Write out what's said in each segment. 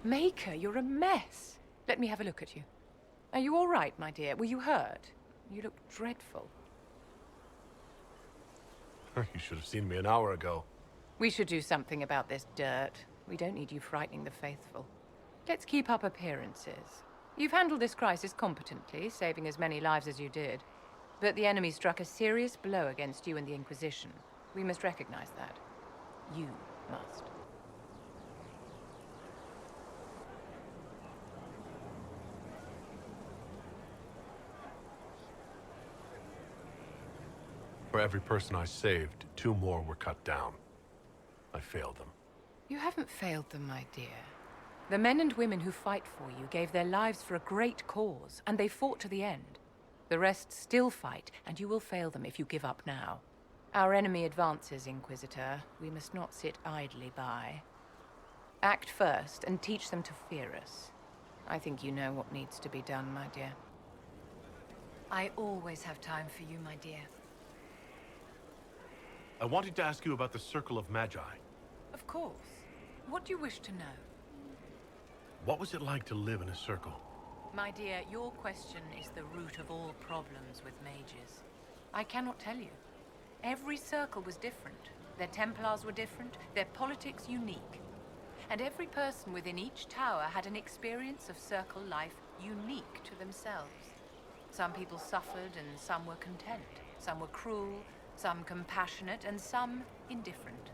Maker, you're a mess. Let me have a look at you. Are you all right, my dear? Were you hurt? You look dreadful. You should have seen me an hour ago. We should do something about this dirt. We don't need you frightening the faithful. Let's keep up appearances. You've handled this crisis competently, saving as many lives as you did. But the enemy struck a serious blow against you and the Inquisition. We must recognize that. You must. For every person I saved, 2 more were cut down. I failed them. You haven't failed them, my dear. The men and women who fight for you gave their lives for a great cause, and they fought to the end. The rest still fight, and you will fail them if you give up now. Our enemy advances, Inquisitor. We must not sit idly by. Act first, and teach them to fear us. I think you know what needs to be done, my dear. I always have time for you, my dear. I wanted to ask you about the Circle of Magi. Of course. What do you wish to know? What was it like to live in a circle? My dear, your question is the root of all problems with mages. I cannot tell you. Every circle was different. Their Templars were different, their politics unique. And every person within each tower had an experience of circle life unique to themselves. Some people suffered and some were content. Some were cruel, some compassionate, and some indifferent.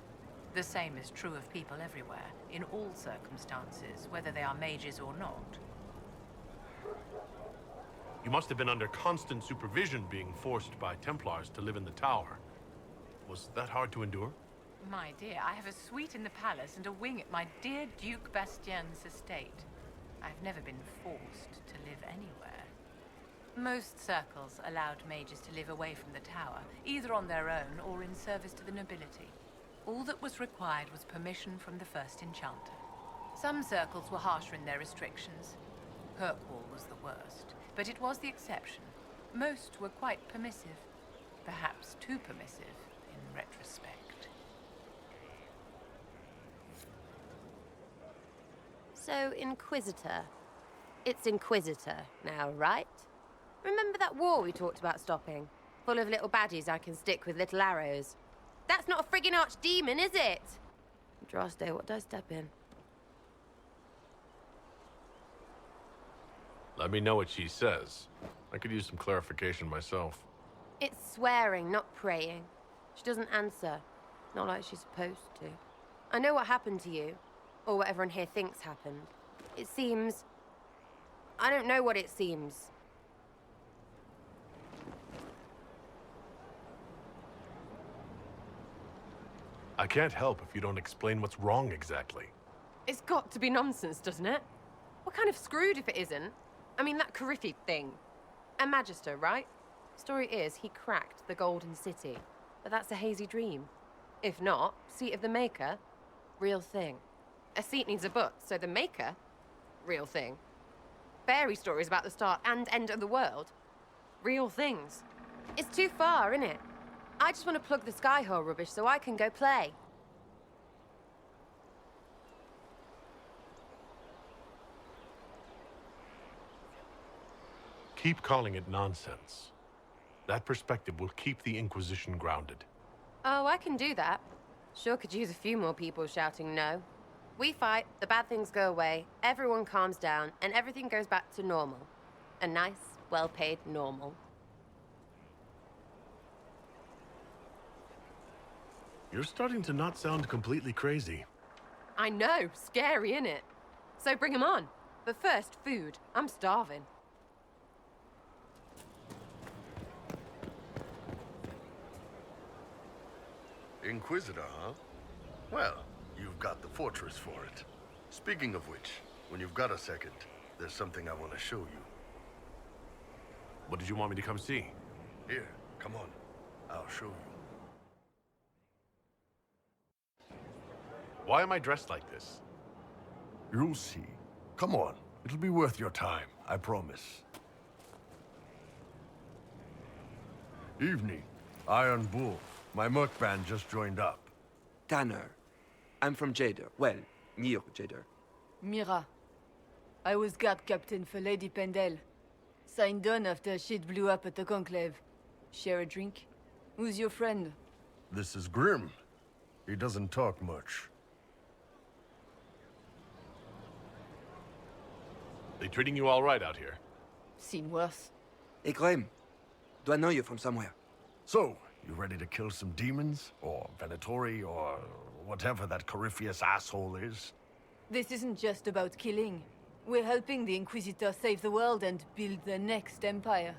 The same is true of people everywhere, in all circumstances, whether they are mages or not. You must have been under constant supervision being forced by Templars to live in the tower. Was that hard to endure? My dear, I have a suite in the palace and a wing at my dear Duke Bastien's estate. I've never been forced to live anywhere. Most circles allowed mages to live away from the tower, either on their own or in service to the nobility. All that was required was permission from the first enchanter. Some circles were harsher in their restrictions. Kirkwall was the worst, but it was the exception. Most were quite permissive, perhaps too permissive in retrospect. So, Inquisitor. It's Inquisitor now, right? Remember that war we talked about stopping? Full of little baddies I can stick with little arrows. That's not a friggin' archdemon, is it? Droste, what did I step in? Let me know what she says. I could use some clarification myself. It's swearing, not praying. She doesn't answer. Not like she's supposed to. I know what happened to you. Or what everyone here thinks happened. It seems... I don't know what it seems. I can't help if you don't explain what's wrong exactly. It's got to be nonsense, doesn't it? We're kind of screwed if it isn't. I mean, that Carriffy thing. A Magister, right? Story is, he cracked the Golden City. But that's a hazy dream. If not, seat of the Maker, real thing. A seat needs a book, so the Maker, real thing. Fairy stories about the start and end of the world, real things. It's too far, innit? I just want to plug the Skyhole rubbish so I can go play. Keep calling it nonsense. That perspective will keep the Inquisition grounded. Oh, I can do that. Sure could use a few more people shouting no. We fight, the bad things go away, everyone calms down, and everything goes back to normal. A nice, well-paid normal. You're starting to not sound completely crazy. I know, scary, innit? So bring 'em on. But first, food. I'm starving. Inquisitor, huh? Well, you've got the fortress for it. Speaking of which, when you've got a second, there's something I want to show you. What did you want me to come see? Here, come on. I'll show you. Why am I dressed like this? You'll see. Come on. It'll be worth your time, I promise. Evening. Iron불. My merc band just joined up. Tanner. I'm from Jader. Well, near Jader. Mira. I was guard captain for Lady Pendel. Signed on after shit blew up at the Conclave. Share a drink? Who's your friend? This is Grim. He doesn't talk much. They treating you all right out here? Seen worse. Hey, Graham. Do I know you from somewhere? So, you ready to kill some demons? Or Venatori, or whatever that Corypheus asshole is? This isn't just about killing. We're helping the Inquisitor save the world and build the next empire.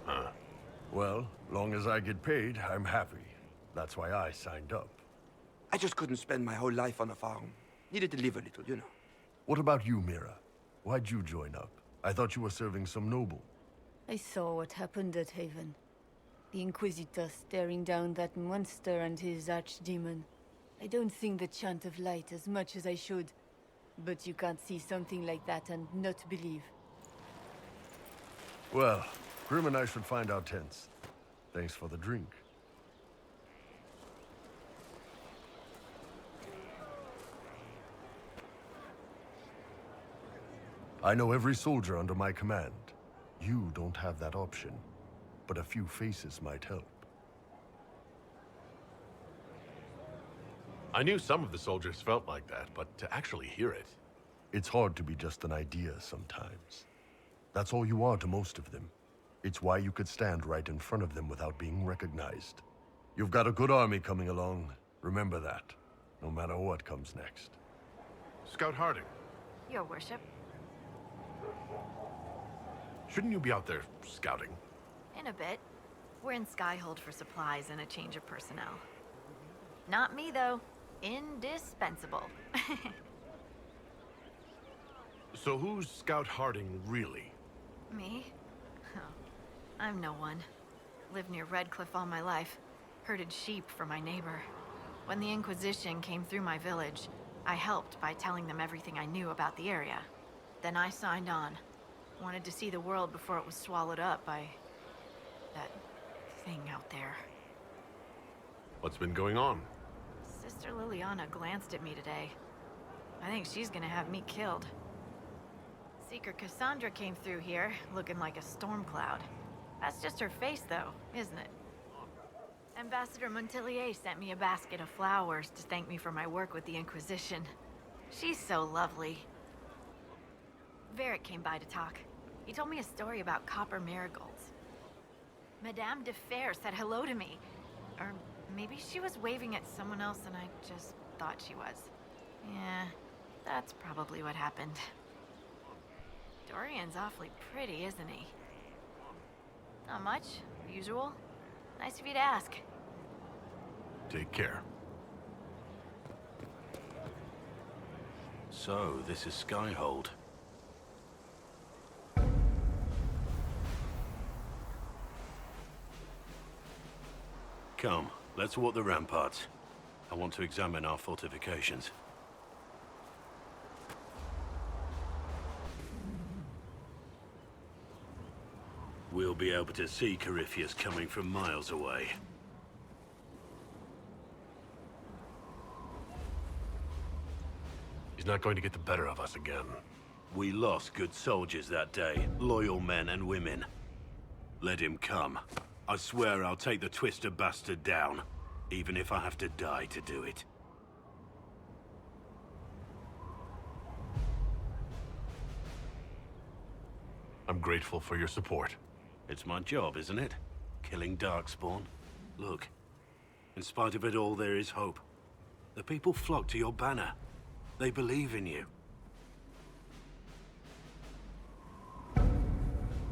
Huh. Well, long as I get paid, I'm happy. That's why I signed up. I just couldn't spend my whole life on a farm. Needed to live a little, you know. What about you, Mira? Why'd you join up? I thought you were serving some noble. I saw what happened at Haven. The Inquisitor staring down that monster and his archdemon. I don't think the chant of light as much as I should. But you can't see something like that and not believe. Well, Grim and I should find our tents. Thanks for the drink. I know every soldier under my command. You don't have that option, but a few faces might help. I knew some of the soldiers felt like that, but to actually hear it... It's hard to be just an idea sometimes. That's all you are to most of them. It's why you could stand right in front of them without being recognized. You've got a good army coming along. Remember that, no matter what comes next. Scout Harding, Your worship. shouldn't you be out there scouting? In a bit. We're in Skyhold for supplies and a change of personnel. Not me, though. Indispensable. So who's Scout Harding, really? Me? Oh, I'm no one. Lived near Redcliffe all my life. Herded sheep for my neighbor. When the Inquisition came through my village, I helped by telling them everything I knew about the area. Then I signed on. Wanted to see the world before it was swallowed up by... that thing out there. What's been going on? Sister Liliana glanced at me today. I think she's gonna have me killed. Seeker Cassandra came through here, looking like a storm cloud. That's just her face, though, isn't it? Ambassador Montelier sent me a basket of flowers to thank me for my work with the Inquisition. She's so lovely. Varric came by to talk. He told me a story about copper marigolds. Madame de Fer said hello to me. Or maybe she was waving at someone else and I just thought she was. Yeah, that's probably what happened. Dorian's awfully pretty, isn't he? Not much. Usual. Nice of you to ask. Take care. So, this is Skyhold. Come, let's walk the ramparts. I want to examine our fortifications. We'll be able to see Corypheus coming from miles away. He's not going to get the better of us again. We lost good soldiers that day, loyal men and women. Let him come. I swear I'll take the twister bastard down, even if I have to die to do it. I'm grateful for your support. It's my job, isn't it? Killing Darkspawn. Look, in spite of it all, there is hope. The people flock to your banner. They believe in you.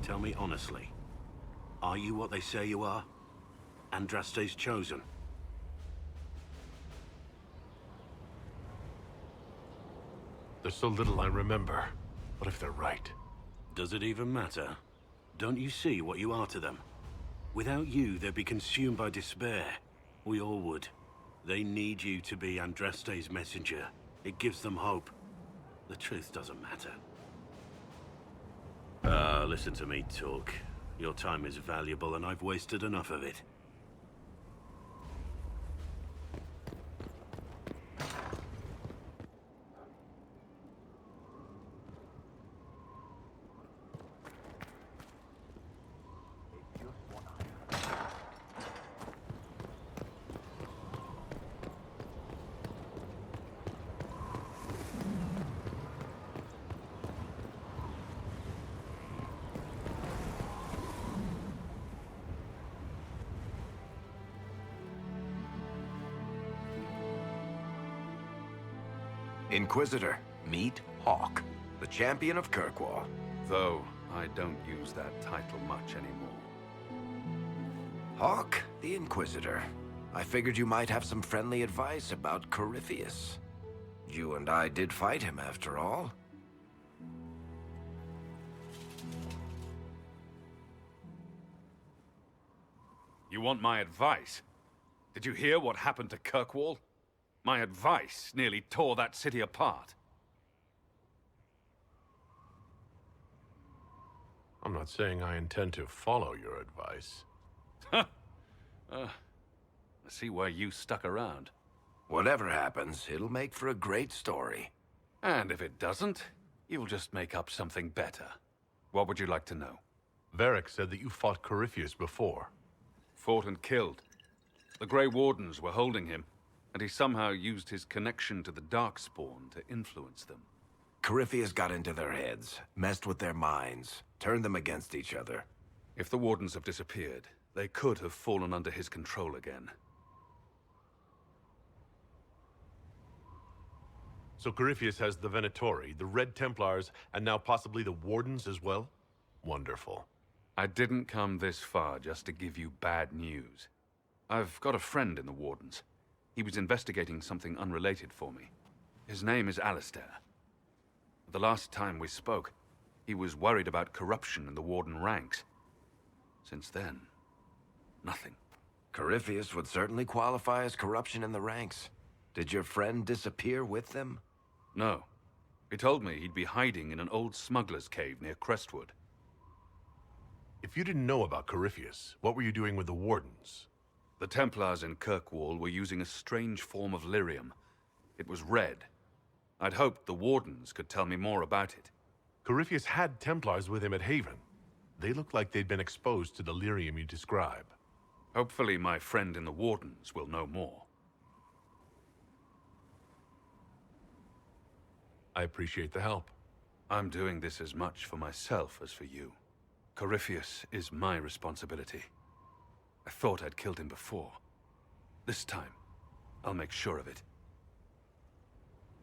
Tell me honestly, are you what they say you are? Andraste's chosen? There's so little I remember. What if they're right? Does it even matter? Don't you see what you are to them? Without you, they'd be consumed by despair. We all would. They need you to be Andraste's messenger. It gives them hope. The truth doesn't matter. Listen to me talk. Your time is valuable and I've wasted enough of it. Inquisitor, meet Hawk, the champion of Kirkwall. Though I don't use that title much anymore. Hawk, the Inquisitor. I figured you might have some friendly advice about Corypheus. You and I did fight him, after all. You want my advice? Did you hear what happened to Kirkwall? My advice nearly tore that city apart. I'm not saying I intend to follow your advice. I see why you stuck around. Whatever happens, it'll make for a great story. And if it doesn't, you'll just make up something better. What would you like to know? Varric said that you fought Corypheus before. Fought and killed. The Grey Wardens were holding him, and he somehow used his connection to the Darkspawn to influence them. Corypheus got into their heads, messed with their minds, turned them against each other. If the Wardens have disappeared, they could have fallen under his control again. So Corypheus has the Venatori, the Red Templars, and now possibly the Wardens as well? Wonderful. I didn't come this far just to give you bad news. I've got a friend in the Wardens. He was investigating something unrelated for me. His name is Alistair. The last time we spoke, he was worried about corruption in the Warden ranks. Since then, nothing. Corypheus would certainly qualify as corruption in the ranks. Did your friend disappear with them? No. He told me he'd be hiding in an old smuggler's cave near Crestwood. If you didn't know about Corypheus, what were you doing with the Wardens? The Templars in Kirkwall were using a strange form of lyrium. It was red. I'd hoped the Wardens could tell me more about it. Corypheus had Templars with him at Haven. They looked like they'd been exposed to the lyrium you describe. Hopefully my friend in the Wardens will know more. I appreciate the help. I'm doing this as much for myself as for you. Corypheus is my responsibility. I thought I'd killed him before. This time, I'll make sure of it.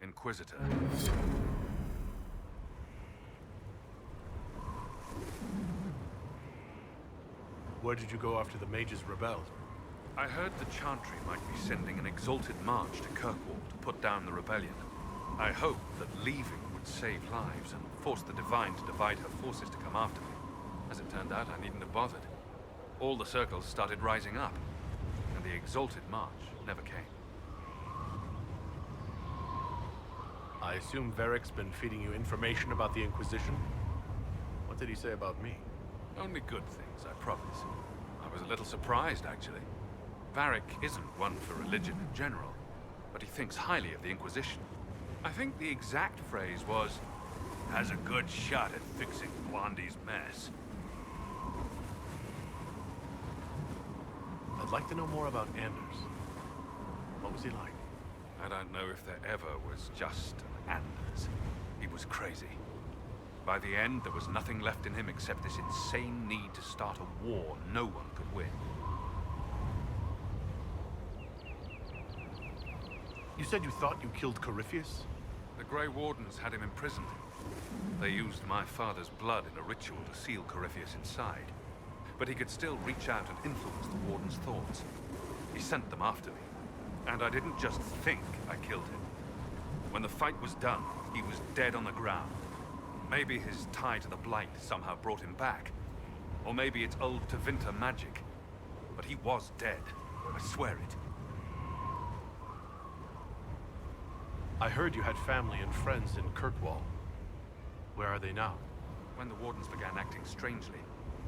Inquisitor. Where did you go after the mages rebelled? I heard the Chantry might be sending an exalted march to Kirkwall to put down the rebellion. I hoped that leaving would save lives and force the Divine to divide her forces to come after me. As it turned out, I needn't have bothered. All the circles started rising up, and the exalted march never came. I assume Varric's been feeding you information about the Inquisition? What did he say about me? Only good things, I promise. I was a little surprised, actually. Varric isn't one for religion in general, but he thinks highly of the Inquisition. I think the exact phrase was, "has a good shot at fixing Blondie's mess." I'd like to know more about Anders. What was he like? I don't know if there ever was just an Anders. He was crazy. By the end, there was nothing left in him except this insane need to start a war no one could win. You said you thought you killed Corypheus? The Grey Wardens had him imprisoned. They used my father's blood in a ritual to seal Corypheus inside. But he could still reach out and influence the Warden's thoughts. He sent them after me. And I didn't just think I killed him. When the fight was done, he was dead on the ground. Maybe his tie to the Blight somehow brought him back. Or maybe it's old Tevinter magic. But he was dead. I swear it. I heard you had family and friends in Kirkwall. Where are they now? When the Wardens began acting strangely,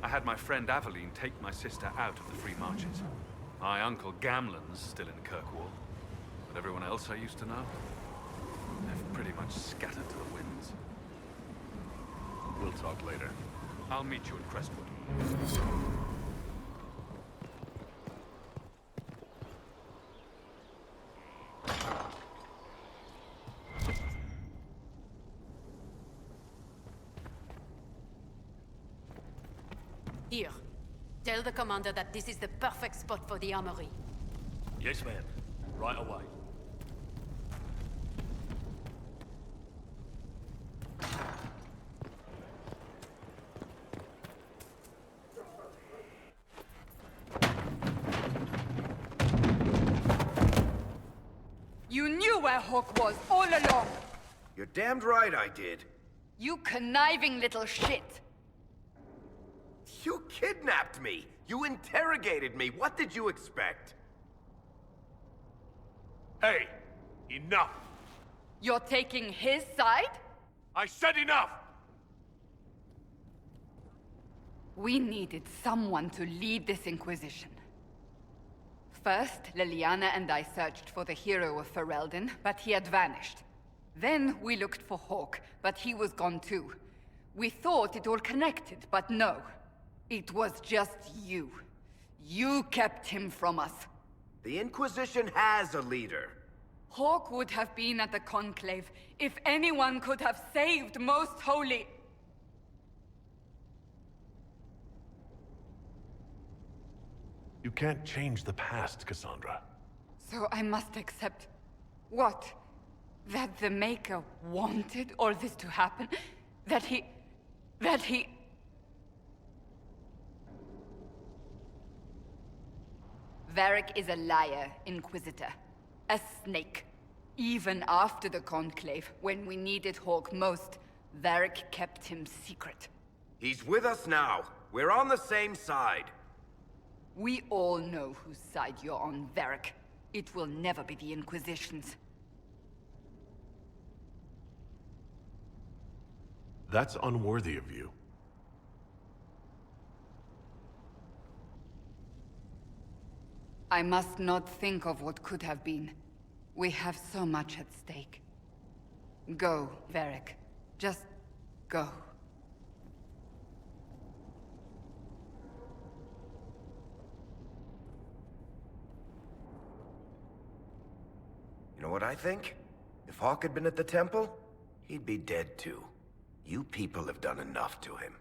I had my friend Aveline take my sister out of the Free Marches. My uncle Gamlen's still in Kirkwall. But everyone else I used to know, they've pretty much scattered to the winds. We'll talk later. I'll meet you at Crestwood. Here. Tell the commander that this is the perfect spot for the armory. Yes, ma'am. Right away. knew where Hawk was all along! You're damned right I did. You conniving little shit! You kidnapped me! You interrogated me! What did you expect? Hey, enough! You're taking his side? I said enough! We needed someone to lead this Inquisition. First, 렐리아나 and I searched for the hero of Ferelden, but he had vanished. Then we looked for Hawk, but he was gone too. We thought it all connected, but no. It was just you. You kept him from us. The Inquisition has a leader. Hawk would have been at the Conclave if anyone could have saved Most Holy. You can't change the past, Cassandra. So I must accept... what? That the Maker wanted all this to happen? That he... Varric is a liar, Inquisitor. A snake. Even after the Conclave, when we needed Hawk most, Varric kept him secret. He's with us now. We're on the same side. We all know whose side you're on, Varric. It will never be the Inquisition's. That's unworthy of you. I must not think of what could have been. We have so much at stake. Go, Varric. Just go. You know what I think? If Hawk had been at the temple, he'd be dead too. You people have done enough to him.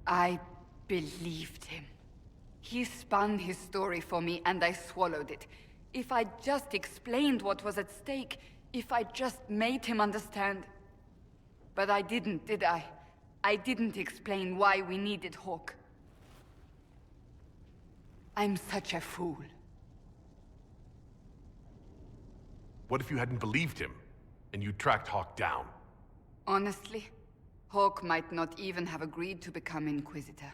I believed him. He spun his story for me, and I swallowed it. If I just explained what was at stake, if I just made him understand... But I didn't, did I? I didn't explain why we needed Hawk. I'm such a fool. What if you hadn't believed him, and you tracked Hawk down? Honestly, Hawk might not even have agreed to become Inquisitor.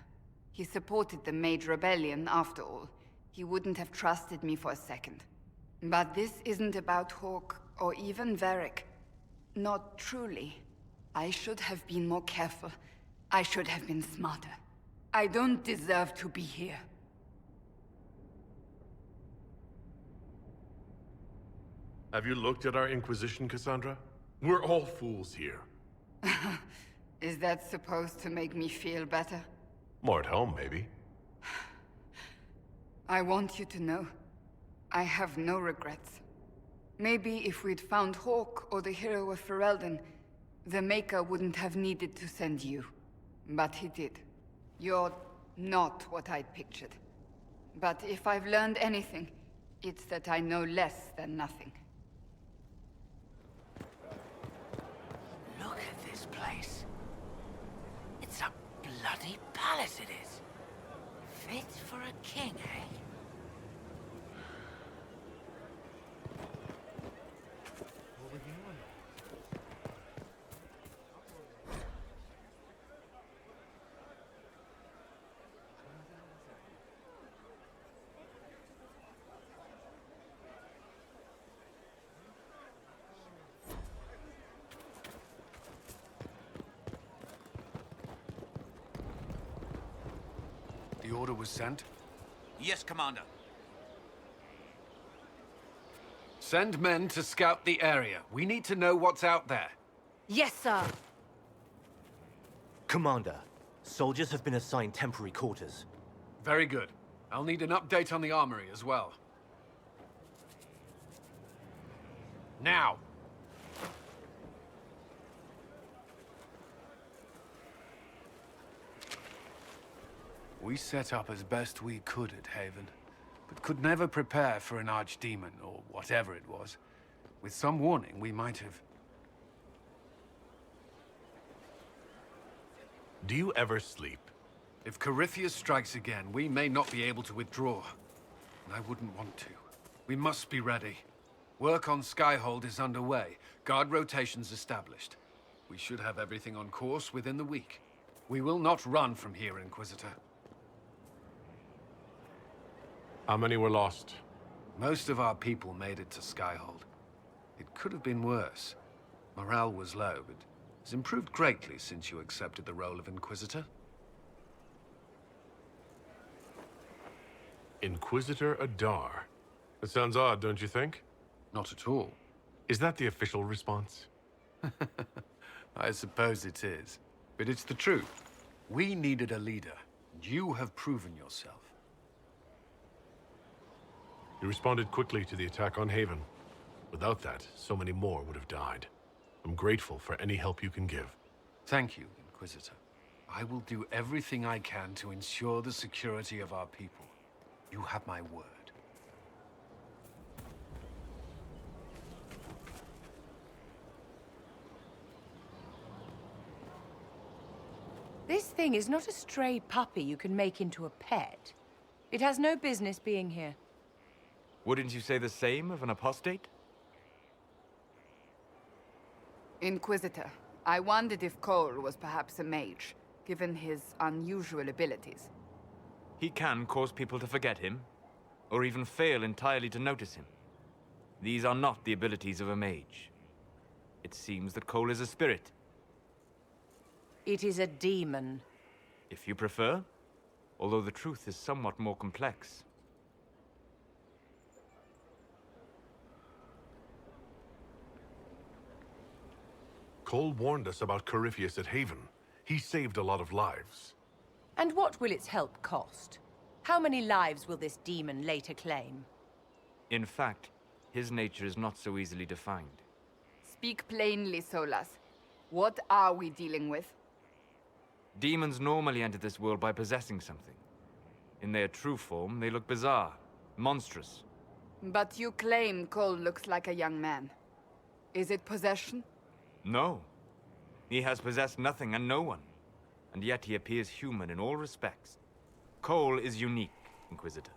He supported the Mage Rebellion, after all. He wouldn't have trusted me for a second. But this isn't about Hawk, or even Varric. Not truly. I should have been more careful. I should have been smarter. I don't deserve to be here. Have you looked at our Inquisition, Cassandra? We're all fools here. Is that supposed to make me feel better? More at home, maybe. I want you to know, I have no regrets. Maybe if we'd found Hawk or the hero of Ferelden, the Maker wouldn't have needed to send you. But he did. You're not what I'd pictured. But if I've learned anything, it's that I know less than nothing. Look at this place. It's a bloody palace it is. Fit for a king, eh? The order was sent? Yes, Commander. Send men to scout the area. We need to know what's out there. Yes, sir. Commander, soldiers have been assigned temporary quarters. Very good. I'll need an update on the armory as well. Now! We set up as best we could at Haven, but could never prepare for an archdemon, or whatever it was. With some warning, we might have... Do you ever sleep? If Corypheus strikes again, we may not be able to withdraw. And I wouldn't want to. We must be ready. Work on Skyhold is underway. Guard rotations established. We should have everything on course within the week. We will not run from here, Inquisitor. How many were lost? Most of our people made it to Skyhold. It could have been worse. Morale was low, but has improved greatly since you accepted the role of Inquisitor. Inquisitor Adar. That sounds odd, don't you think? Not at all. Is that the official response? I suppose it is. But it's the truth. We needed a leader. You have proven yourself. You responded quickly to the attack on Haven. Without that, so many more would have died. I'm grateful for any help you can give. Thank you, Inquisitor. I will do everything I can to ensure the security of our people. You have my word. This thing is not a stray puppy you can make into a pet. It has no business being here. Wouldn't you say the same of an apostate? Inquisitor, I wondered if Cole was perhaps a mage, given his unusual abilities. He can cause people to forget him, or even fail entirely to notice him. These are not the abilities of a mage. It seems that Cole is a spirit. It is a demon. If you prefer, although the truth is somewhat more complex. Cole warned us about Corypheus at Haven. He saved a lot of lives. And what will its help cost? How many lives will this demon later claim? In fact, his nature is not so easily defined. Speak plainly, Solas. What are we dealing with? Demons normally enter this world by possessing something. In their true form, they look bizarre, monstrous. But you claim Cole looks like a young man. Is it possession? No. He has possessed nothing and no one. And yet he appears human in all respects. Cole is unique, Inquisitor.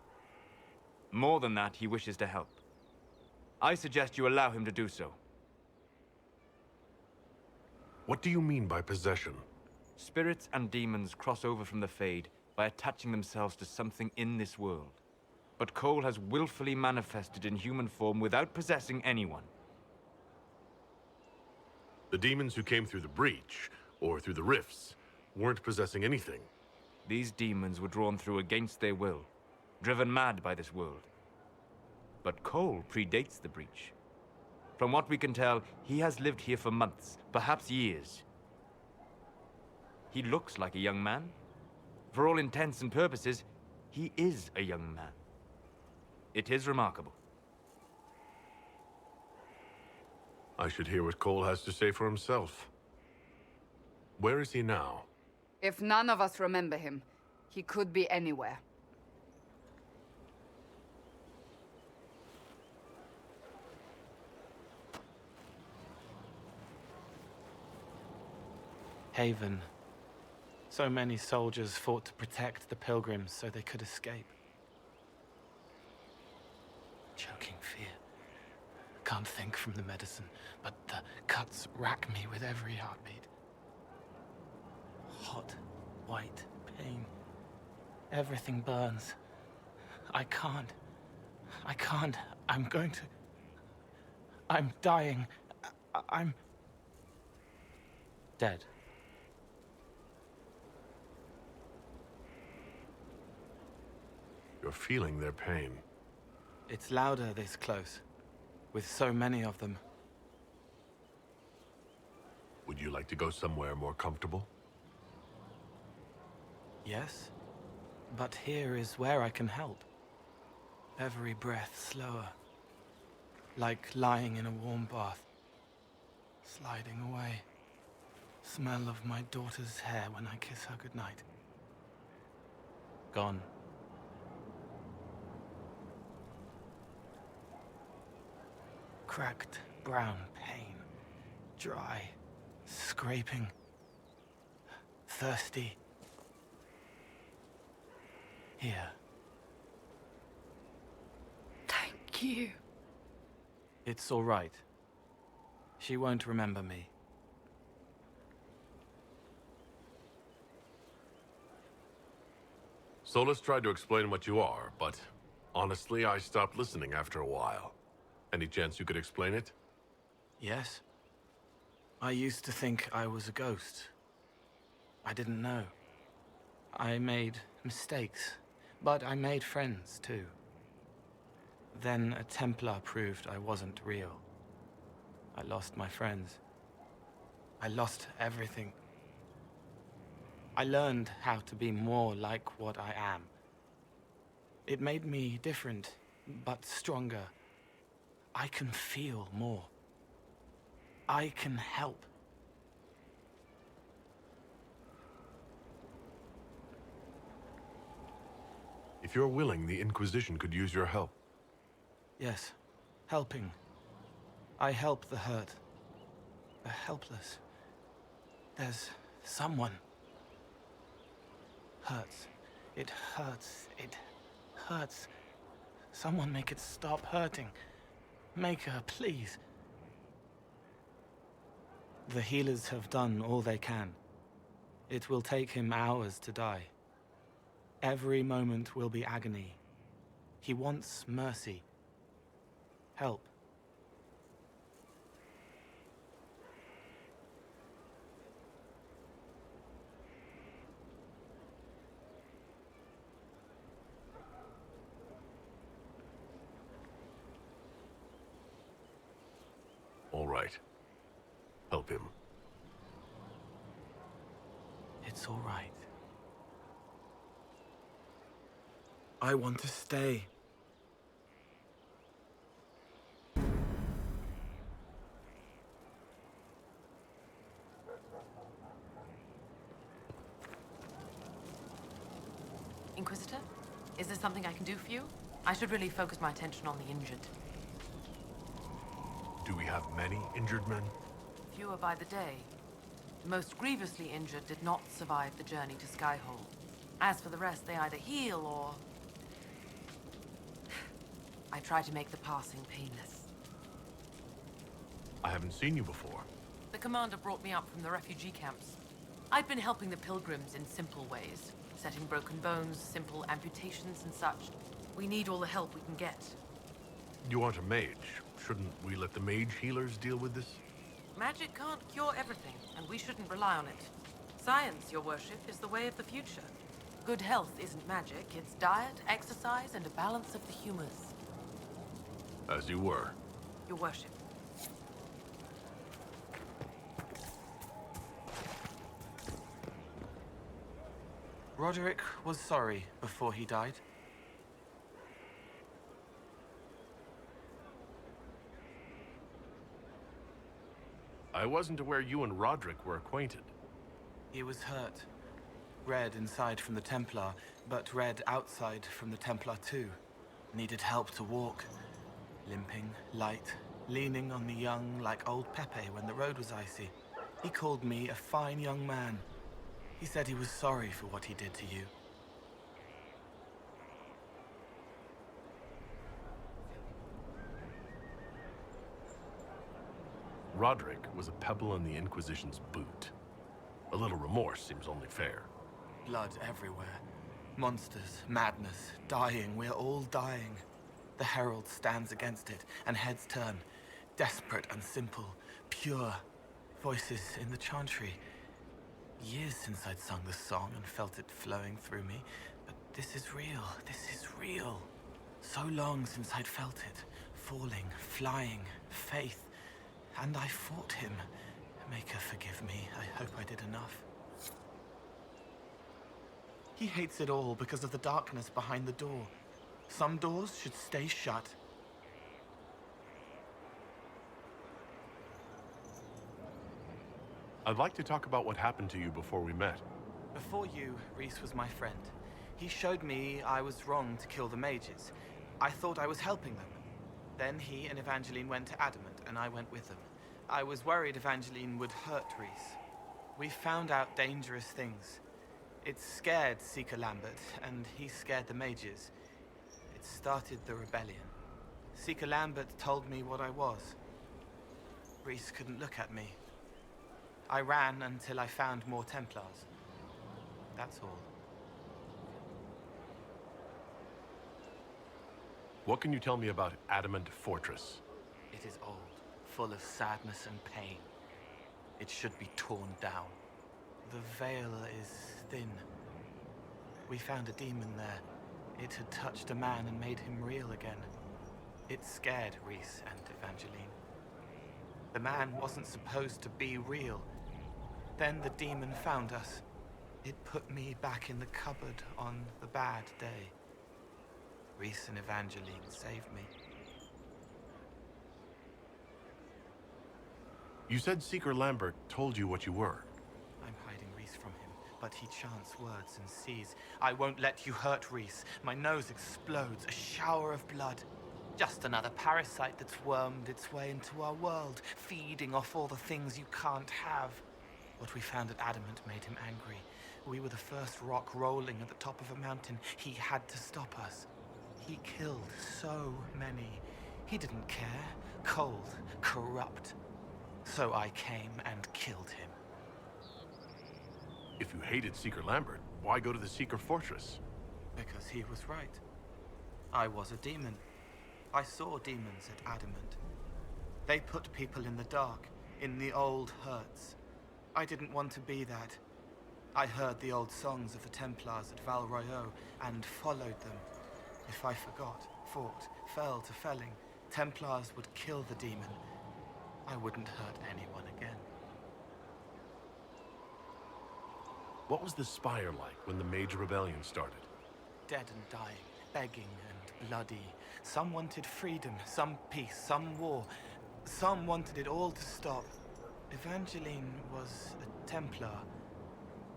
More than that, he wishes to help. I suggest you allow him to do so. What do you mean by possession? Spirits and demons cross over from the Fade by attaching themselves to something in this world. But Cole has willfully manifested in human form without possessing anyone. The demons who came through the breach, or through the rifts, weren't possessing anything. These demons were drawn through against their will, driven mad by this world. But Cole predates the breach. From what we can tell, he has lived here for months, perhaps years. He looks like a young man. For all intents and purposes, he is a young man. It is remarkable. I should hear what Cole has to say for himself. Where is he now? If none of us remember him, he could be anywhere. Haven. So many soldiers fought to protect the pilgrims so they could escape. Choking fear. Can't think from the medicine, but the cuts rack me with every heartbeat. Hot, white pain. Everything burns. I can't. I'm going to... I'm dying. I'm... dead. You're feeling their pain. It's louder this close, with so many of them. Would you like to go somewhere more comfortable? Yes, but here is where I can help. Every breath slower, like lying in a warm bath, sliding away. Smell of my daughter's hair when I kiss her goodnight. Gone. Cracked brown pain, dry, scraping, thirsty. Here. Thank you. It's all right. She won't remember me. Solus tried to explain what you are, but honestly, I stopped listening after a while. Any chance you could explain it? Yes. I used to think I was a ghost. I didn't know. I made mistakes, but I made friends too. Then a Templar proved I wasn't real. I lost my friends. I lost everything. I learned how to be more like what I am. It made me different, but stronger. I can feel more. I can help. If you're willing, the Inquisition could use your help. Yes, helping. I help the hurt, the helpless. There's someone. Hurts. It hurts. It hurts. Someone make it stop hurting. Make her, please. The healers have done all they can. It will take him hours to die. Every moment will be agony. He wants mercy. Help. All right. Help him. It's all right. I want to stay. Inquisitor, is there something I can do for you? I should really focus my attention on the injured. Do we have many injured men? Fewer by the day. The most grievously injured did not survive the journey to Skyhold. As for the rest, they either heal or... I try to make the passing painless. I haven't seen you before. The commander brought me up from the refugee camps. I'd been helping the pilgrims in simple ways. Setting broken bones, simple amputations and such. We need all the help we can get. You aren't a mage. Shouldn't we let the mage healers deal with this? Magic can't cure everything, and we shouldn't rely on it. Science, your worship, is the way of the future. Good health isn't magic, it's diet, exercise, and a balance of the humors. As you were. Your worship. Roderick was sorry before he died. I wasn't aware you and Roderick were acquainted. He was hurt. Red inside from the Templar, but red outside from the Templar too. Needed help to walk. Limping, light, leaning on the young like old Pepe when the road was icy. He called me a fine young man. He said he was sorry for what he did to you. Roderick was a pebble in the Inquisition's boot. A little remorse seems only fair. Blood everywhere. Monsters, madness, dying. We're all dying. The Herald stands against it, and heads turn. Desperate and simple, pure. Voices in the chantry. Years since I'd sung the song and felt it flowing through me. But this is real. This is real. So long since I'd felt it. Falling, flying, faith. And I fought him. Make her forgive me. I hope I did enough. He hates it all because of the darkness behind the door. Some doors should stay shut. I'd like to talk about what happened to you before we met. Before you, Reese was my friend. He showed me I was wrong to kill the mages. I thought I was helping them. Then he and Evangeline went to Adamant, and I went with them. I was worried Evangeline would hurt Reese. We found out dangerous things. It scared Seeker Lambert, and he scared the mages. It started the rebellion. Seeker Lambert told me what I was. Rhys couldn't look at me. I ran until I found more Templars. That's all. What can you tell me about Adamant Fortress? It is old, full of sadness and pain. It should be torn down. The veil is thin. We found a demon there. It had touched a man and made him real again. It scared Rhys and Evangeline. The man wasn't supposed to be real. Then the demon found us. It put me back in the cupboard on the bad day. Rhys and Evangeline saved me. You said Seeker Lambert told you what you were. I'm hiding Rhys from him, but he chants words and sees. I won't let you hurt Rhys. My nose explodes, a shower of blood. Just another parasite that's wormed its way into our world, feeding off all the things you can't have. What we found at Adamant made him angry. We were the first rock rolling at the top of a mountain. He had to stop us. He killed so many. He didn't care. Cold, corrupt. So I came and killed him. If you hated Seeker Lambert, why go to the Seeker Fortress? Because he was right. I was a demon. I saw demons at Adamant. They put people in the dark, in the old hurts. I didn't want to be that. I heard the old songs of the Templars at Val Royeaux and followed them. If I forgot, fought, fell to felling, Templars would kill the demon. I wouldn't hurt anyone again. What was the Spire like when the Mage Rebellion started? Dead and dying, begging and bloody. Some wanted freedom, some peace, some war. Some wanted it all to stop. Evangeline was a Templar,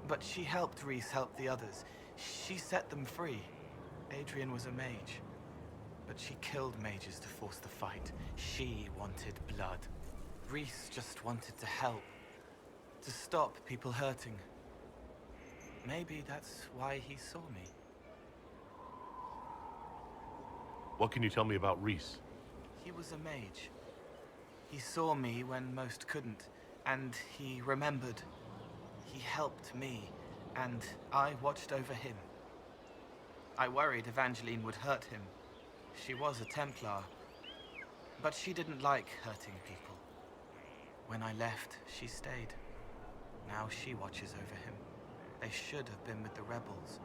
but she helped Rhys help the others. She set them free. Adrian was a mage, but she killed mages to force the fight. She wanted blood. Rhys just wanted to help, to stop people hurting. Maybe that's why he saw me. What can you tell me about Rhys? He was a mage. He saw me when most couldn't, and he remembered. He helped me, and I watched over him. I worried Evangeline would hurt him. She was a Templar, but she didn't like hurting people. When I left, she stayed. Now she watches over him. They should have been with the rebels.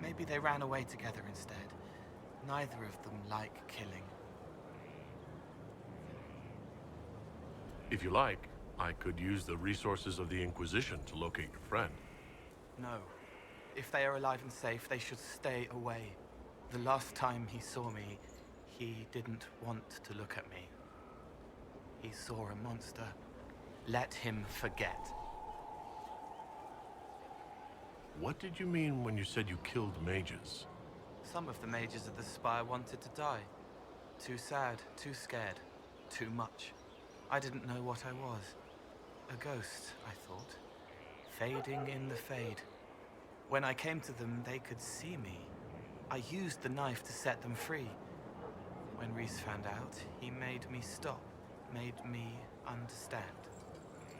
Maybe they ran away together instead. Neither of them like killing. If you like, I could use the resources of the Inquisition to locate your friend. No. If they are alive and safe, they should stay away. The last time he saw me, he didn't want to look at me. He saw a monster. Let him forget. What did you mean when you said you killed mages? Some of the mages of the Spire wanted to die. Too sad, too scared, too much. I didn't know what I was. A ghost, I thought. Fading in the fade. When I came to them, they could see me. I used the knife to set them free. When Rhys found out, he made me stop, made me understand.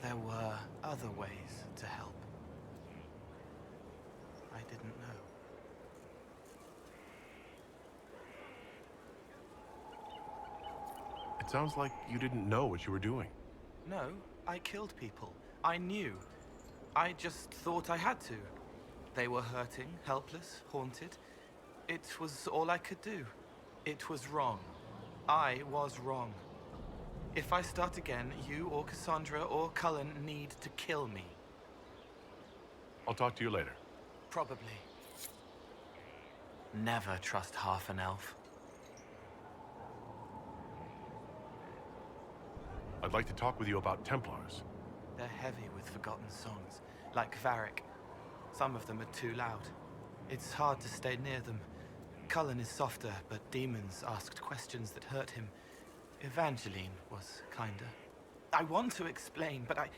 There were other ways to help. I didn't know. It sounds like you didn't know what you were doing. No, I killed people. I knew. I just thought I had to. They were hurting, helpless, haunted. It was all I could do. It was wrong. I was wrong. If I start again, you or Cassandra or Cullen need to kill me. I'll talk to you later. Probably. Never trust half an elf. I'd like to talk with you about Templars. They're heavy with forgotten songs, like Varric. Some of them are too loud. It's hard to stay near them. Cullen is softer, but demons asked questions that hurt him. Evangeline was kinder. I want to explain, but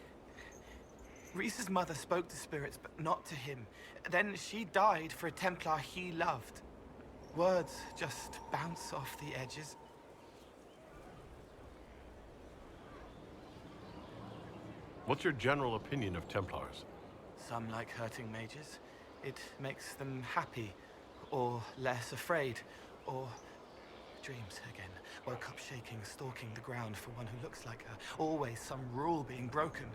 Rhys's mother spoke to spirits, but not to him. Then she died for a Templar he loved. Words just bounce off the edges. What's your general opinion of Templars? Some like hurting mages. It makes them happy, or less afraid, or dreams again. Woke up shaking, stalking the ground for one who looks like her. Always some rule being broken.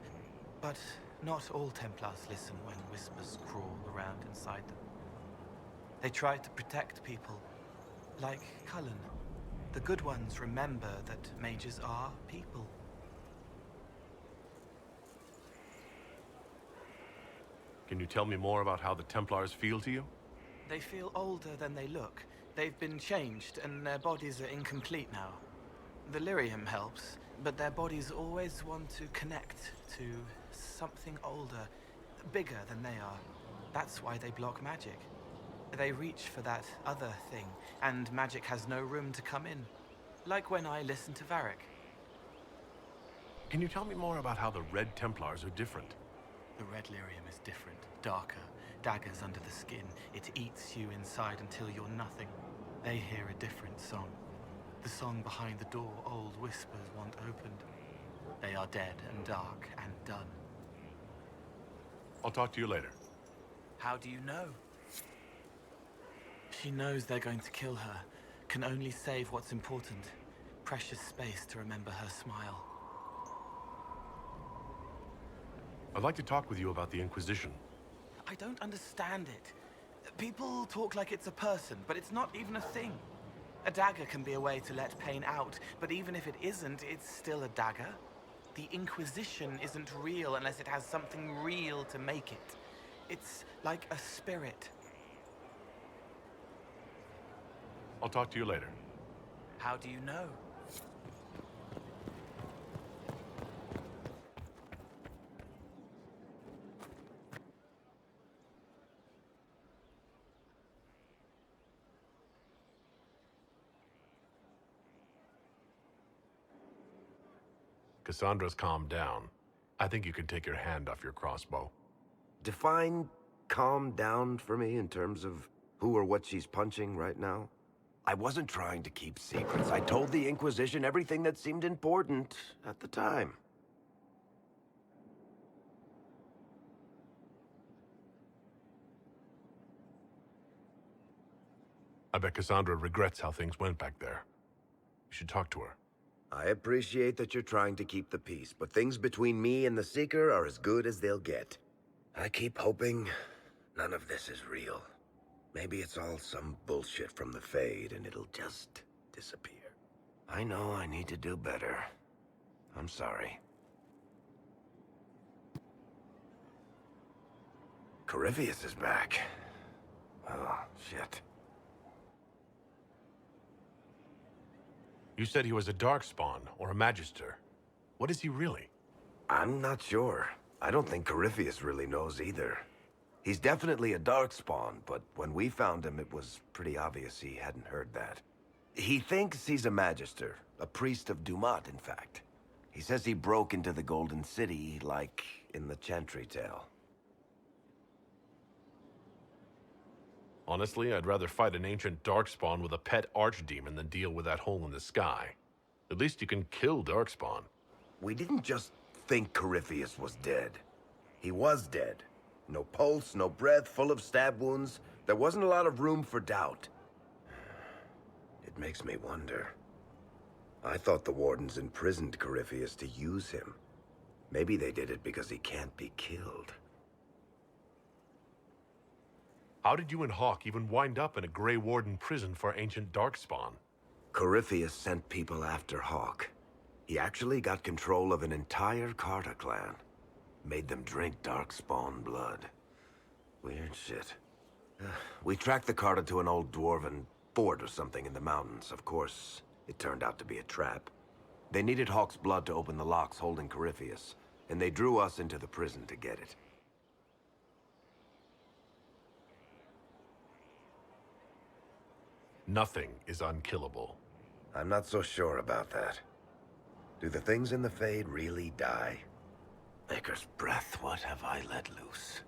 But not all Templars listen when whispers crawl around inside them. They try to protect people, like Cullen. The good ones remember that mages are people. Can you tell me more about how the Templars feel to you? They feel older than they look. They've been changed, and their bodies are incomplete now. The lyrium helps, but their bodies always want to connect to something older, bigger than they are. That's why they block magic. They reach for that other thing, and magic has no room to come in. Like when I listen to Varric. Can you tell me more about how the Red Templars are different? The red lyrium is different, darker. Daggers under the skin. It eats you inside until you're nothing. They hear a different song. The song behind the door old whispers want opened. They are dead and dark and done. I'll talk to you later. How do you know? She knows they're going to kill her. Can only save what's important. Precious space to remember her smile. I'd like to talk with you about the Inquisition. I don't understand it. People talk like it's a person, but it's not even a thing. A dagger can be a way to let pain out, but even if it isn't, it's still a dagger. The Inquisition isn't real unless it has something real to make it. It's like a spirit. I'll talk to you later. How do you know? Cassandra's calmed down. I think you can take your hand off your crossbow. Define calm down for me in terms of who or what she's punching right now. I wasn't trying to keep secrets. I told the Inquisition everything that seemed important at the time. I bet Cassandra regrets how things went back there. You should talk to her. I appreciate that you're trying to keep the peace, but things between me and the Seeker are as good as they'll get. I keep hoping none of this is real. Maybe it's all some bullshit from the Fade and it'll just disappear. I know I need to do better. I'm sorry. Corypheus is back. Oh, shit. You said he was a Darkspawn, or a Magister. What is he really? I'm not sure. I don't think Corypheus really knows either. He's definitely a Darkspawn, but when we found him, it was pretty obvious he hadn't heard that. He thinks he's a Magister, a priest of Dumat, in fact. He says he broke into the Golden City, like in the Chantry tale. Honestly, I'd rather fight an ancient Darkspawn with a pet archdemon than deal with that hole in the sky. At least you can kill Darkspawn. We didn't just think Corypheus was dead. He was dead. No pulse, no breath, full of stab wounds. There wasn't a lot of room for doubt. It makes me wonder. I thought the Wardens imprisoned Corypheus to use him. Maybe they did it because he can't be killed. How did you and Hawk even wind up in a Grey Warden prison for ancient Darkspawn? Corypheus sent people after Hawk. He actually got control of an entire Carta clan. Made them drink Darkspawn blood. Weird shit. We tracked the Carta to an old dwarven fort or something in the mountains. Of course, it turned out to be a trap. They needed Hawk's blood to open the locks holding Corypheus, and they drew us into the prison to get it. Nothing is unkillable. I'm not so sure about that. Do the things in the Fade really die? Maker's breath, what have I let loose?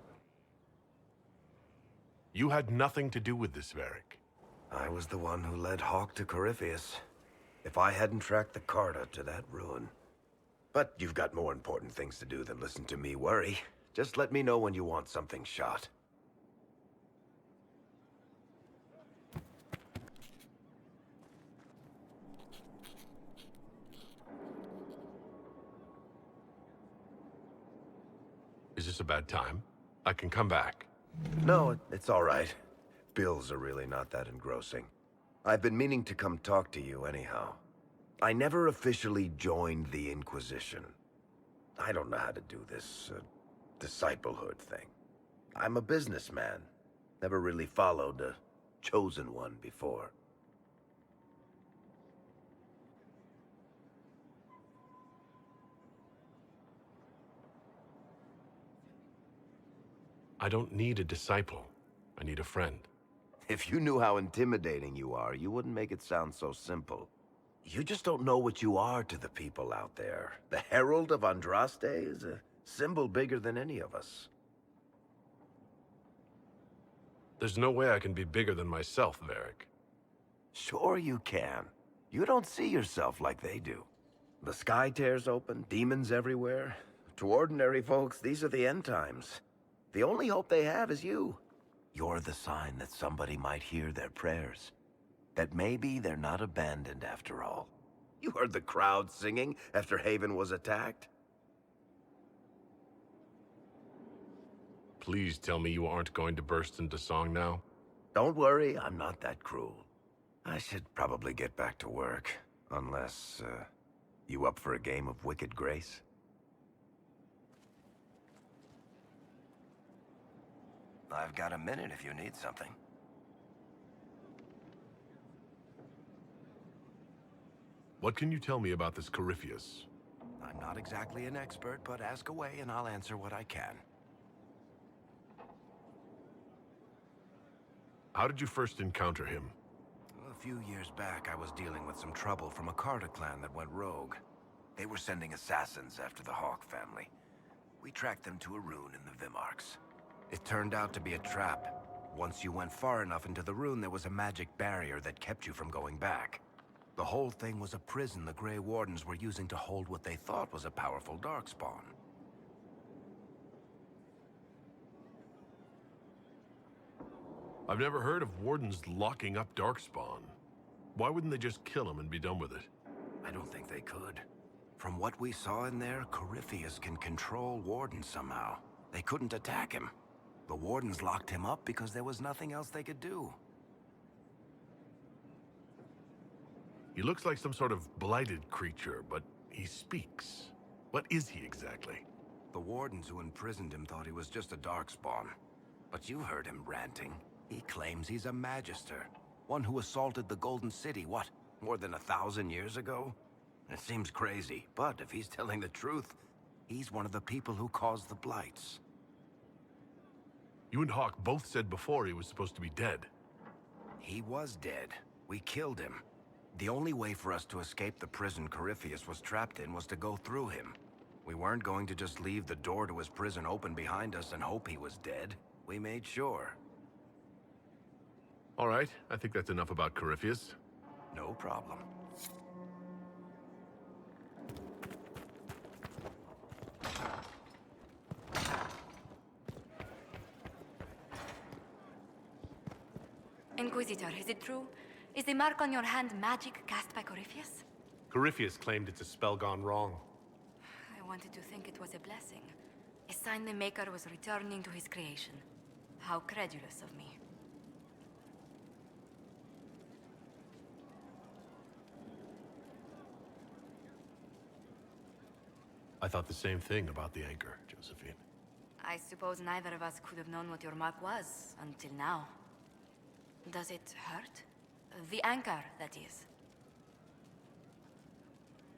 You had nothing to do with this, Varric. I was the one who led Hawk to Corypheus. If I hadn't tracked the Carta to that ruin, But you've got more important things to do than listen to me worry. Just let me know when you want something shot. Is this a bad time? I can come back. No, it's all right. Bills are really not that engrossing. I've been meaning to come talk to you anyhow. I never officially joined the Inquisition. I don't know how to do this, disciplehood thing. I'm a businessman. Never really followed a chosen one before. I don't need a disciple. I need a friend. If you knew how intimidating you are, you wouldn't make it sound so simple. You just don't know what you are to the people out there. The Herald of Andraste is a symbol bigger than any of us. There's no way I can be bigger than myself, Varric. Sure you can. You don't see yourself like they do. The sky tears open, demons everywhere. To ordinary folks, these are the end times. The only hope they have is you. You're the sign that somebody might hear their prayers. That maybe they're not abandoned after all. You heard the crowd singing after Haven was attacked? Please tell me you aren't going to burst into song now. Don't worry, I'm not that cruel. I should probably get back to work. Unless, you up for a game of Wicked Grace? I've got a minute if you need something. What can you tell me about this Corypheus? I'm not exactly an expert, but ask away and I'll answer what I can. How did you first encounter him? A few years back, I was dealing with some trouble from a Carter clan that went rogue. They were sending assassins after the Hawk family. We tracked them to a rune in the Vimarks. It turned out to be a trap. Once you went far enough into the rune, there was a magic barrier that kept you from going back. The whole thing was a prison the Grey Wardens were using to hold what they thought was a powerful darkspawn. I've never heard of Wardens locking up Darkspawn. Why wouldn't they just kill him and be done with it? I don't think they could. From what we saw in there, Corypheus can control Wardens somehow. They couldn't attack him. The Wardens locked him up because there was nothing else they could do. He looks like some sort of blighted creature, but he speaks. What is he exactly? The Wardens who imprisoned him thought he was just a darkspawn. But you heard him ranting. He claims he's a Magister. One who assaulted the Golden City, what, more than 1,000 years ago? It seems crazy, but if he's telling the truth, he's one of the people who caused the blights. You and Hawk both said before he was supposed to be dead. He was dead. We killed him. The only way for us to escape the prison Corypheus was trapped in was to go through him. We weren't going to just leave the door to his prison open behind us and hope he was dead. We made sure. All right, I think that's enough about Corypheus. No problem. Inquisitor, is it true? Is the mark on your hand magic cast by Corypheus? Corypheus claimed it's a spell gone wrong. I wanted to think it was a blessing. A sign the Maker was returning to his creation. How credulous of me. I thought the same thing about the anchor, Josephine. I suppose neither of us could have known what your mark was until now. Does it hurt? The anchor, that is.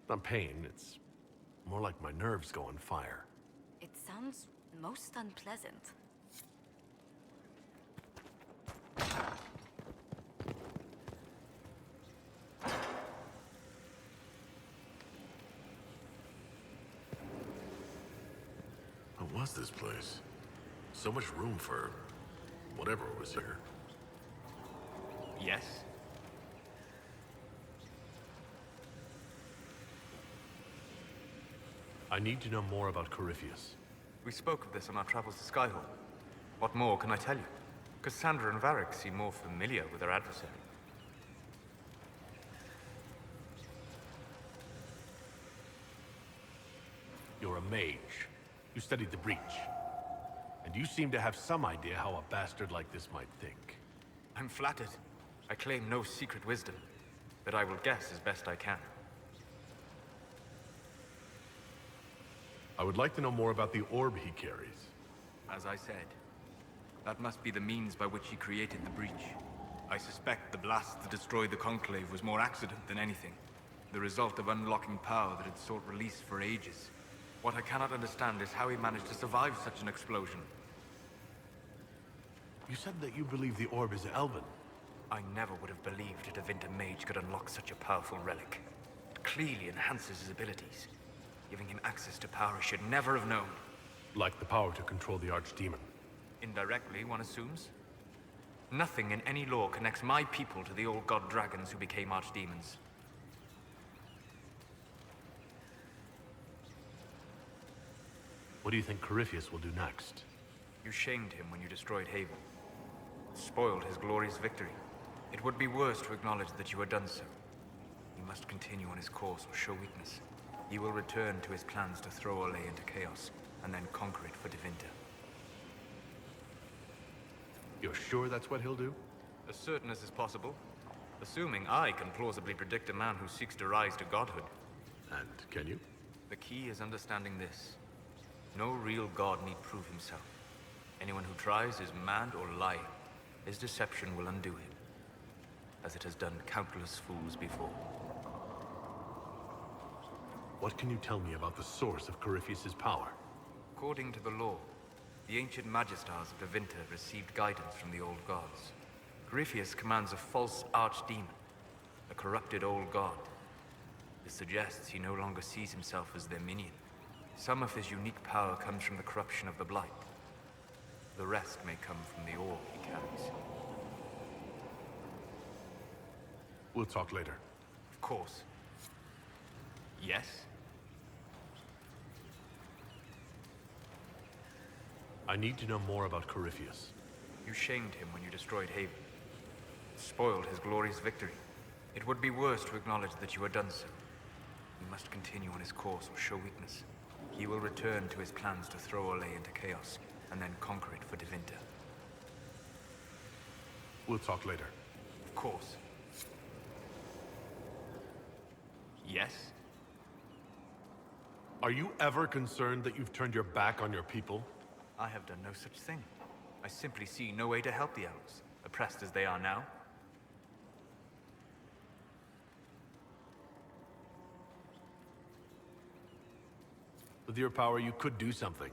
Not pain, it's more like my nerves go on fire. It sounds most unpleasant. What was this place? So much room for whatever was here. Yes? I need to know more about Corypheus. We spoke of this on our travels to Skyhall. What more can I tell you? Cassandra and Varric seem more familiar with their adversary. You're a mage. You studied the breach. And you seem to have some idea how a bastard like this might think. I'm flattered. I claim no secret wisdom, but I will guess as best I can. I would like to know more about the orb he carries. As I said, that must be the means by which he created the breach. I suspect the blast that destroyed the Conclave was more accident than anything. The result of unlocking power that had sought release for ages. What I cannot understand is how he managed to survive such an explosion. You said that you believe the orb is Elven. I never would have believed a Devinter mage could unlock such a powerful relic. It clearly enhances his abilities, giving him access to power he should never have known. Like the power to control the Archdemon. Indirectly, one assumes. Nothing in any law connects my people to the old god dragons who became archdemons. What do you think Corypheus will do next? You shamed him when you destroyed Haven. Spoiled his glorious victory. It would be worse to acknowledge that you had done so. He must continue on his course or show weakness. He will return to his plans to throw Olay into chaos, and then conquer it for Devinter. You're sure that's what he'll do? As certain as is possible. Assuming I can plausibly predict a man who seeks to rise to godhood. And can you? The key is understanding this. No real god need prove himself. Anyone who tries is mad or lying. His deception will undo him, as it has done countless fools before. What can you tell me about the source of Corypheus's power? According to the law, the ancient Magistars of Devinter received guidance from the old gods. Corypheus commands a false archdemon, a corrupted old god. This suggests he no longer sees himself as their minion. Some of his unique power comes from the corruption of the Blight. The rest may come from the orb he carries. We'll talk later. Of course. Yes? I need to know more about Corypheus. You shamed him when you destroyed Haven. Spoiled his glorious victory. It would be worse to acknowledge that you had done so. He must continue on his course or show weakness. He will return to his plans to throw Olay into chaos, and then conquer it for Devinter. We'll talk later. Of course. Yes? Are you ever concerned that you've turned your back on your people? I have done no such thing. I simply see no way to help the elves, oppressed as they are now. With your power, you could do something.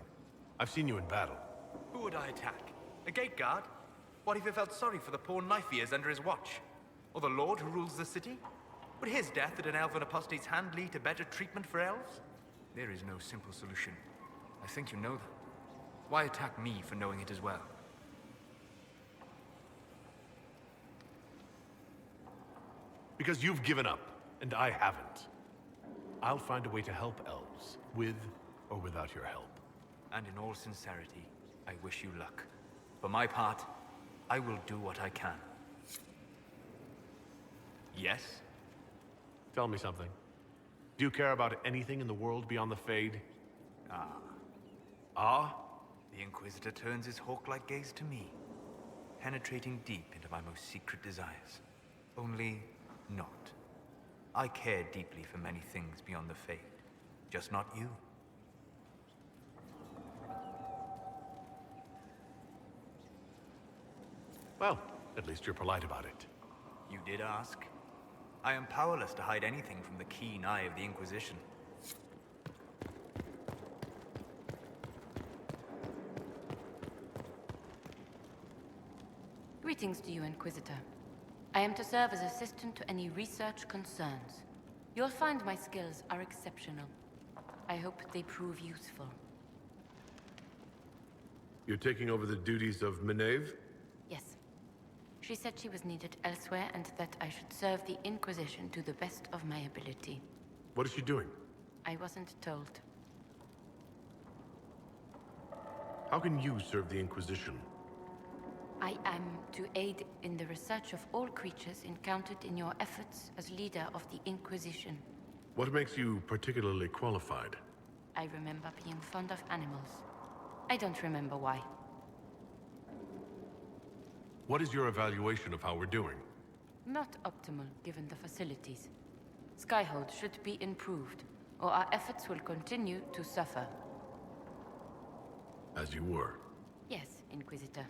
I've seen you in battle. Who would I attack? A gate guard? What if he felt sorry for the poor knife ears under his watch? Or the lord who rules the city? Would his death at an elven apostate's hand lead to better treatment for elves? There is no simple solution. I think you know that. Why attack me for knowing it as well? Because you've given up, and I haven't. I'll find a way to help elves, with or without your help. And in all sincerity, I wish you luck. For my part, I will do what I can. Yes? Tell me something. Do you care about anything in the world beyond the Fade? Ah. Ah? The Inquisitor turns his hawk-like gaze to me, penetrating deep into my most secret desires. Only not. I care deeply for many things beyond the Fade, just not you. Well, at least you're polite about it. You did ask. I am powerless to hide anything from the keen eye of the Inquisition. Greetings to you, Inquisitor. I am to serve as assistant to any research concerns. You'll find my skills are exceptional. I hope they prove useful. You're taking over the duties of Meneve? Yes. She said she was needed elsewhere and that I should serve the Inquisition to the best of my ability. What is she doing? I wasn't told. How can you serve the Inquisition? I am to aid in the research of all creatures encountered in your efforts as leader of the Inquisition. What makes you particularly qualified? I remember being fond of animals. I don't remember why. What is your evaluation of how we're doing? Not optimal, given the facilities. Skyhold should be improved, or our efforts will continue to suffer. As you were. Yes, Inquisitor.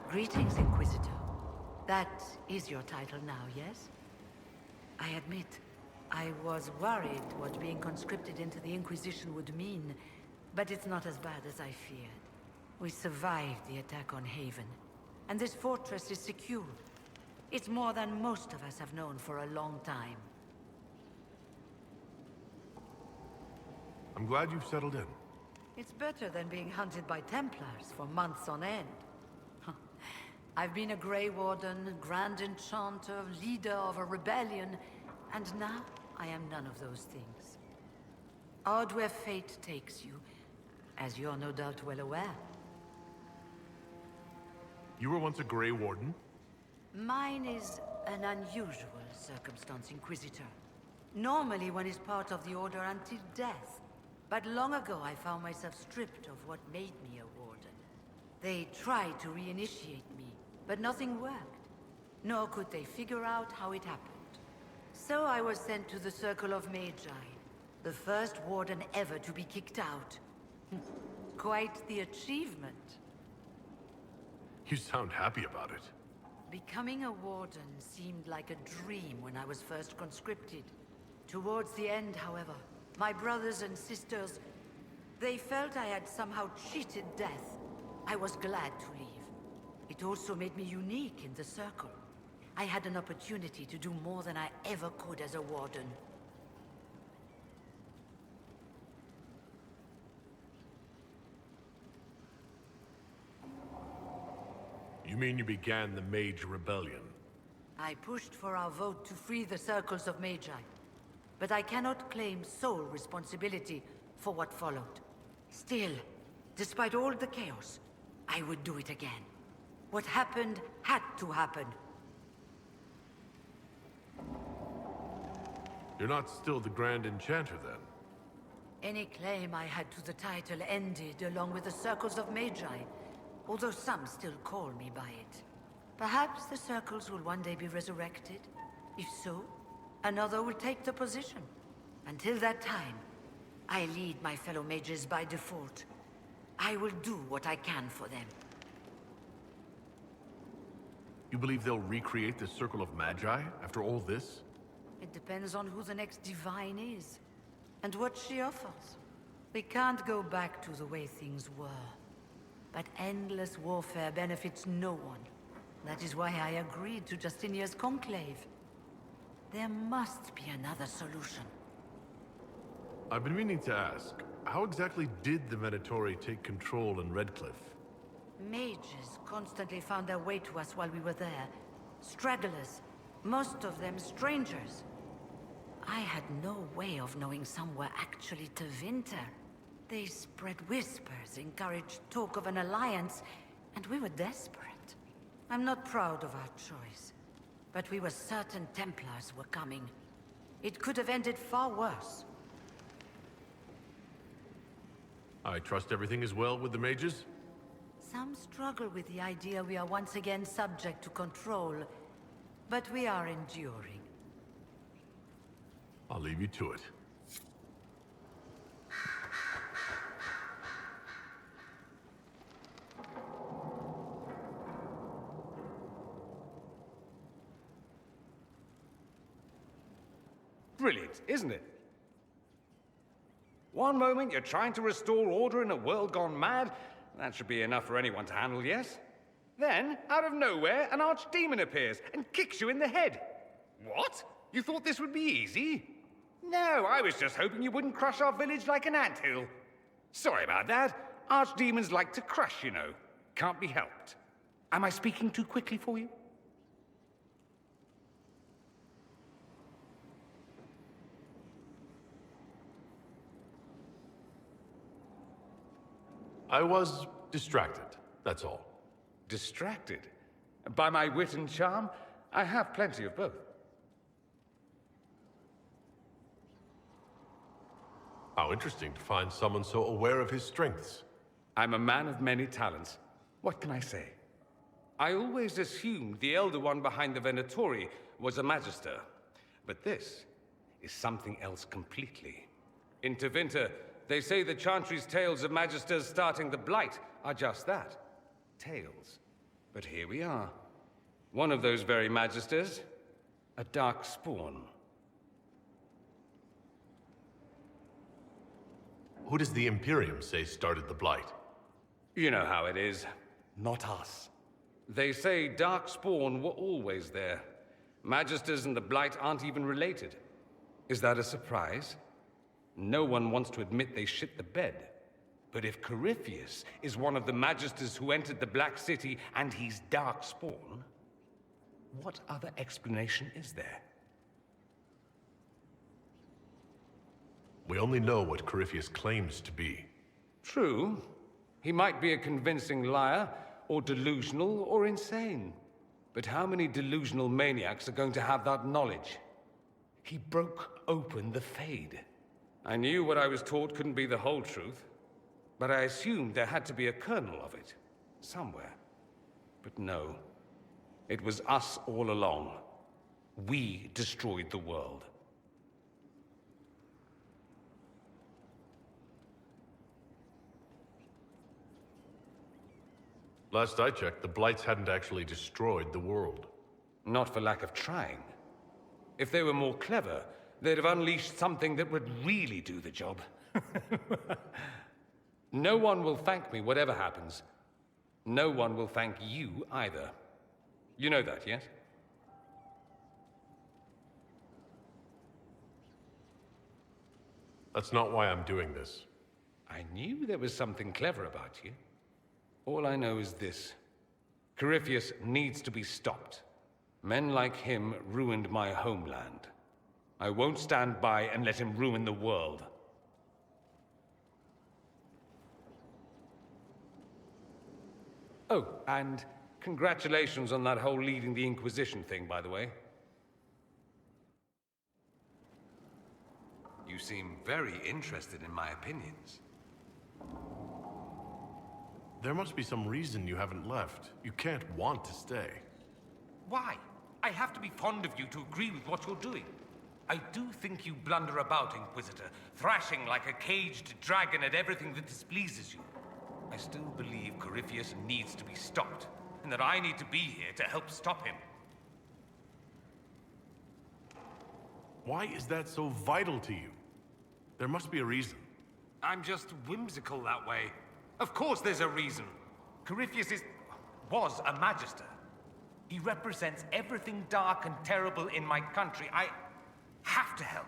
Greetings, Inquisitor. That is your title now, yes? I admit, I was worried what being conscripted into the Inquisition would mean, but it's not as bad as I feared. We survived the attack on Haven, and this fortress is secure. It's more than most of us have known for a long time. I'm glad you've settled in. It's better than being hunted by Templars for months on end. I've been a Grey Warden, Grand Enchanter, leader of a rebellion, and now I am none of those things. Odd where fate takes you, as you're no doubt well aware. You were once a Grey Warden? Mine is an unusual circumstance, Inquisitor. Normally one is part of the Order until death, but long ago I found myself stripped of what made me a Warden. They tried to reinitiate me, but nothing worked. Nor could they figure out how it happened. So I was sent to the Circle of Magi, the first Warden ever to be kicked out. Quite the achievement. You sound happy about it. Becoming a Warden seemed like a dream when I was first conscripted. Towards the end, however, my brothers and sisters, they felt I had somehow cheated death. I was glad to leave. It also made me unique in the Circle. I had an opportunity to do more than I ever could as a Warden. You mean you began the Mage Rebellion? I pushed for our vote to free the Circles of Magi, but I cannot claim sole responsibility for what followed. Still, despite all the chaos, I would do it again. What happened had to happen. You're not still the Grand Enchanter, then? Any claim I had to the title ended along with the Circles of Magi, although some still call me by it. Perhaps the Circles will one day be resurrected. If so, another will take the position. Until that time, I lead my fellow mages by default. I will do what I can for them. You believe they'll recreate the Circle of Magi after all this? It depends on who the next divine is, and what she offers. We can't go back to the way things were. But endless warfare benefits no one. That is why I agreed to Justinia's conclave. There must be another solution. I've been meaning to ask, how exactly did the Venatori take control in Redcliffe? Mages constantly found their way to us while we were there. Stragglers, most of them strangers. I had no way of knowing some were actually Tevinter. They spread whispers, encouraged talk of an alliance, and we were desperate. I'm not proud of our choice, but we were certain Templars were coming. It could have ended far worse. I trust everything is well with the mages? Some struggle with the idea we are once again subject to control, but we are enduring. I'll leave you to it. Brilliant, isn't it? One moment you're trying to restore order in a world gone mad. That should be enough for anyone to handle, yes? Then, out of nowhere, an archdemon appears and kicks you in the head. What? You thought this would be easy? No, I was just hoping you wouldn't crush our village like an anthill. Sorry about that. Archdemons like to crush, you know. Can't be helped. Am I speaking too quickly for you? I was distracted, that's all. Distracted? By my wit and charm? I have plenty of both. How interesting to find someone so aware of his strengths. I'm a man of many talents. What can I say? I always assumed the Elder One behind the Venatori was a Magister. But this is something else completely. In Tevinter, they say the Chantry's tales of Magisters starting the Blight are just that. Tales. But here we are. One of those very Magisters. A dark spawn. Who does the Imperium say started the Blight? You know how it is. Not us. They say Darkspawn were always there. Magisters and the Blight aren't even related. Is that a surprise? No one wants to admit they shit the bed. But if Corypheus is one of the Magisters who entered the Black City and he's Darkspawn, what other explanation is there? We only know what Corypheus claims to be. True. He might be a convincing liar, or delusional, or insane. But how many delusional maniacs are going to have that knowledge? He broke open the Fade. I knew what I was taught couldn't be the whole truth, but I assumed there had to be a kernel of it, somewhere. But no. It was us all along. We destroyed the world. Last I checked, the Blights hadn't actually destroyed the world. Not for lack of trying. If they were more clever, they'd have unleashed something that would really do the job. No one will thank me, whatever happens. No one will thank you either. You know that, yes? That's not why I'm doing this. I knew there was something clever about you. All I know is this. Corypheus needs to be stopped. Men like him ruined my homeland. I won't stand by and let him ruin the world. Oh, and congratulations on that whole leading the Inquisition thing, by the way. You seem very interested in my opinions. There must be some reason you haven't left. You can't want to stay. Why? I have to be fond of you to agree with what you're doing. I do think you blunder about, Inquisitor, thrashing like a caged dragon at everything that displeases you. I still believe Corypheus needs to be stopped, and that I need to be here to help stop him. Why is that so vital to you? There must be a reason. I'm just whimsical that way. Of course there's a reason. Corypheus was a Magister. He represents everything dark and terrible in my country. I have to help.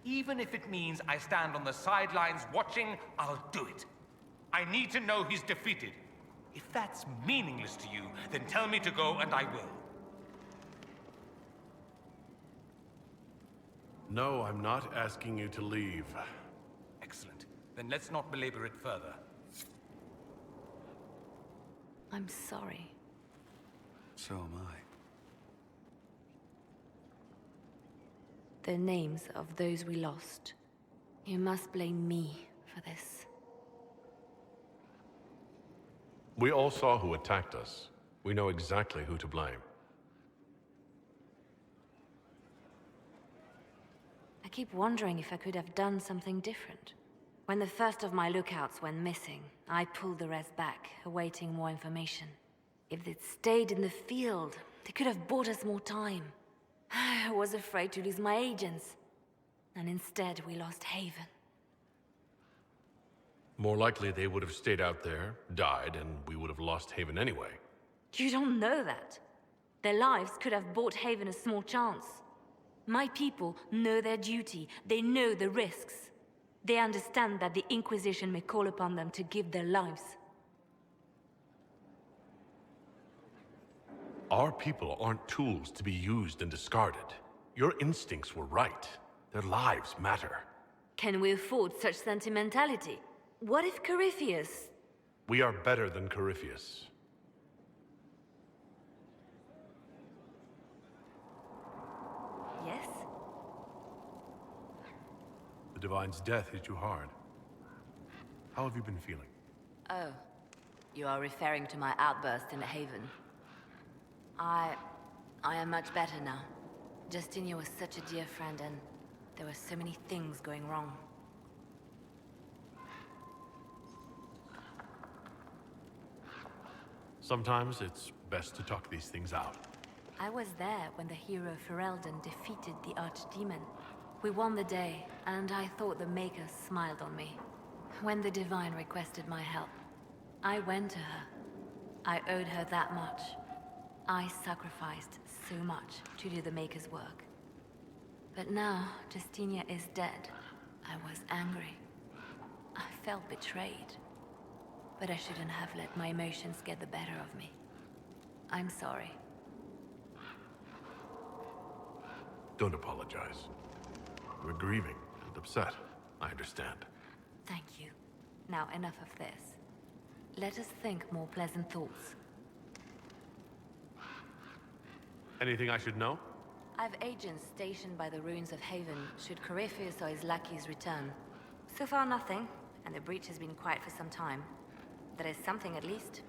Even if it means I stand on the sidelines watching, I'll do it. I need to know he's defeated. If that's meaningless to you, then tell me to go and I will. No, I'm not asking you to leave. Excellent. Then let's not belabor it further. I'm sorry. So am I. The names of those we lost. You must blame me for this. We all saw who attacked us. We know exactly who to blame. I keep wondering if I could have done something different. When the first of my lookouts went missing, I pulled the rest back, awaiting more information. If they'd stayed in the field, they could have bought us more time. I was afraid to lose my agents. And instead, we lost Haven. More likely they would have stayed out there, died, and we would have lost Haven anyway. You don't know that. Their lives could have bought Haven a small chance. My people know their duty. They know the risks. They understand that the Inquisition may call upon them to give their lives. Our people aren't tools to be used and discarded. Your instincts were right. Their lives matter. Can we afford such sentimentality? What if Corypheus... We are better than Corypheus. Yes? The Divine's death hit you hard. How have you been feeling? Oh, you are referring to my outburst in the Haven. I am much better now. Justinia was such a dear friend, and there were so many things going wrong. Sometimes it's best to talk these things out. I was there when the hero Ferelden defeated the Archdemon. We won the day, and I thought the Maker smiled on me. When the Divine requested my help, I went to her. I owed her that much. I sacrificed so much to do the Maker's work. But now, Justinia is dead. I was angry. I felt betrayed. But I shouldn't have let my emotions get the better of me. I'm sorry. Don't apologize. We're grieving and upset. I understand. Thank you. Now enough of this. Let us think more pleasant thoughts. Anything I should know? I've agents stationed by the ruins of Haven, should Corypheus or his lackeys return. So far nothing, and the breach has been quiet for some time. There is something at least.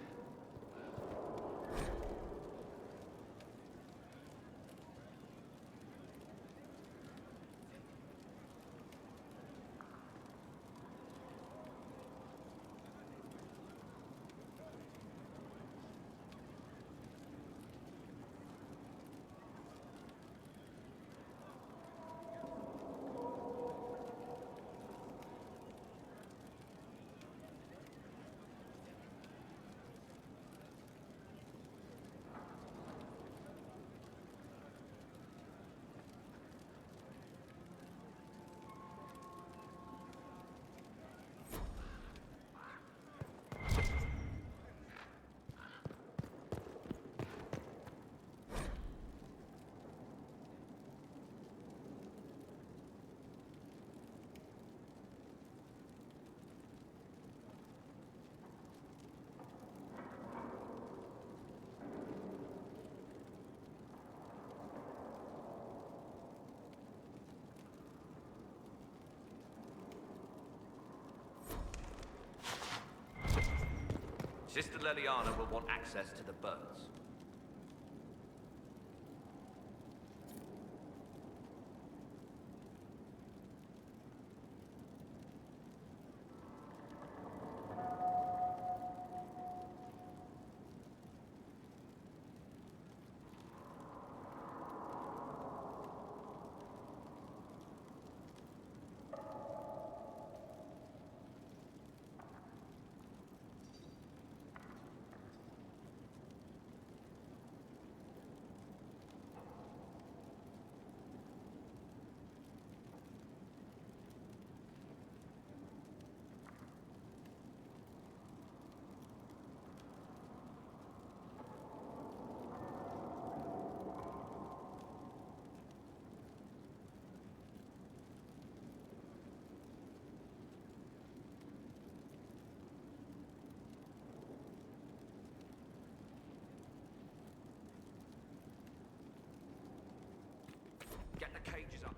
Sister 렐liaana will want access to the birds. Get the cages up.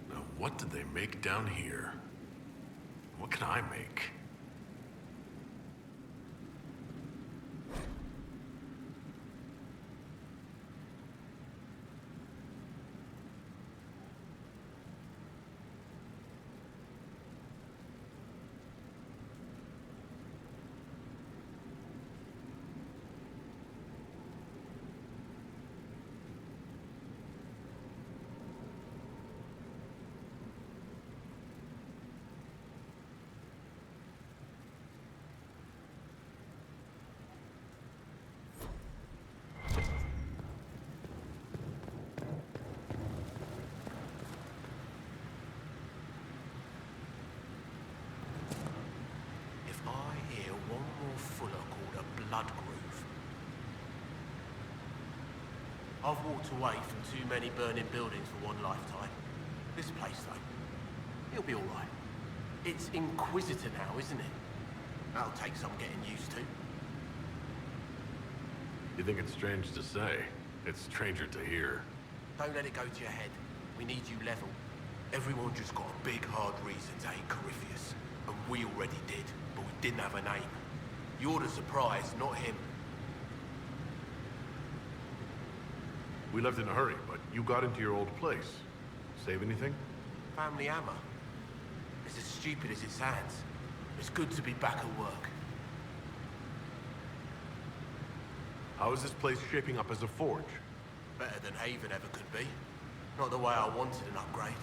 Now, what did they make down here? What can I make? one more fuller called a blood groove. I've walked away from too many burning buildings for one lifetime. This place, though, it'll be all right. It's Inquisitor now, isn't it? That'll take some getting used to. You think it's strange to say? It's stranger to hear. Don't let it go to your head. We need you level. Everyone just got a big, hard reason to hate Corypheus. And we already did, but we didn't have a name. You're the surprise, not him. We left in a hurry, but you got into your old place. Save anything? Family hammer. It's as stupid as it sounds. It's good to be back at work. How is this place shaping up as a forge? Better than Haven ever could be. Not the way I wanted an upgrade,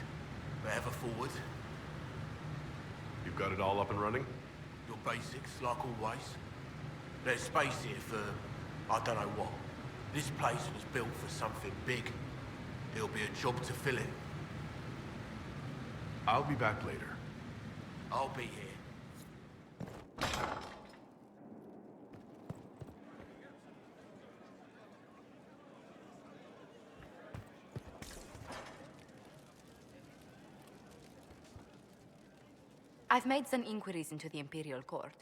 but ever forward. You've got it all up and running? Your basics, like always. There's space here for, I don't know what. This place was built for something big. It'll be a job to fill in. I'll be back later. I'll be here. I've made some inquiries into the Imperial Court.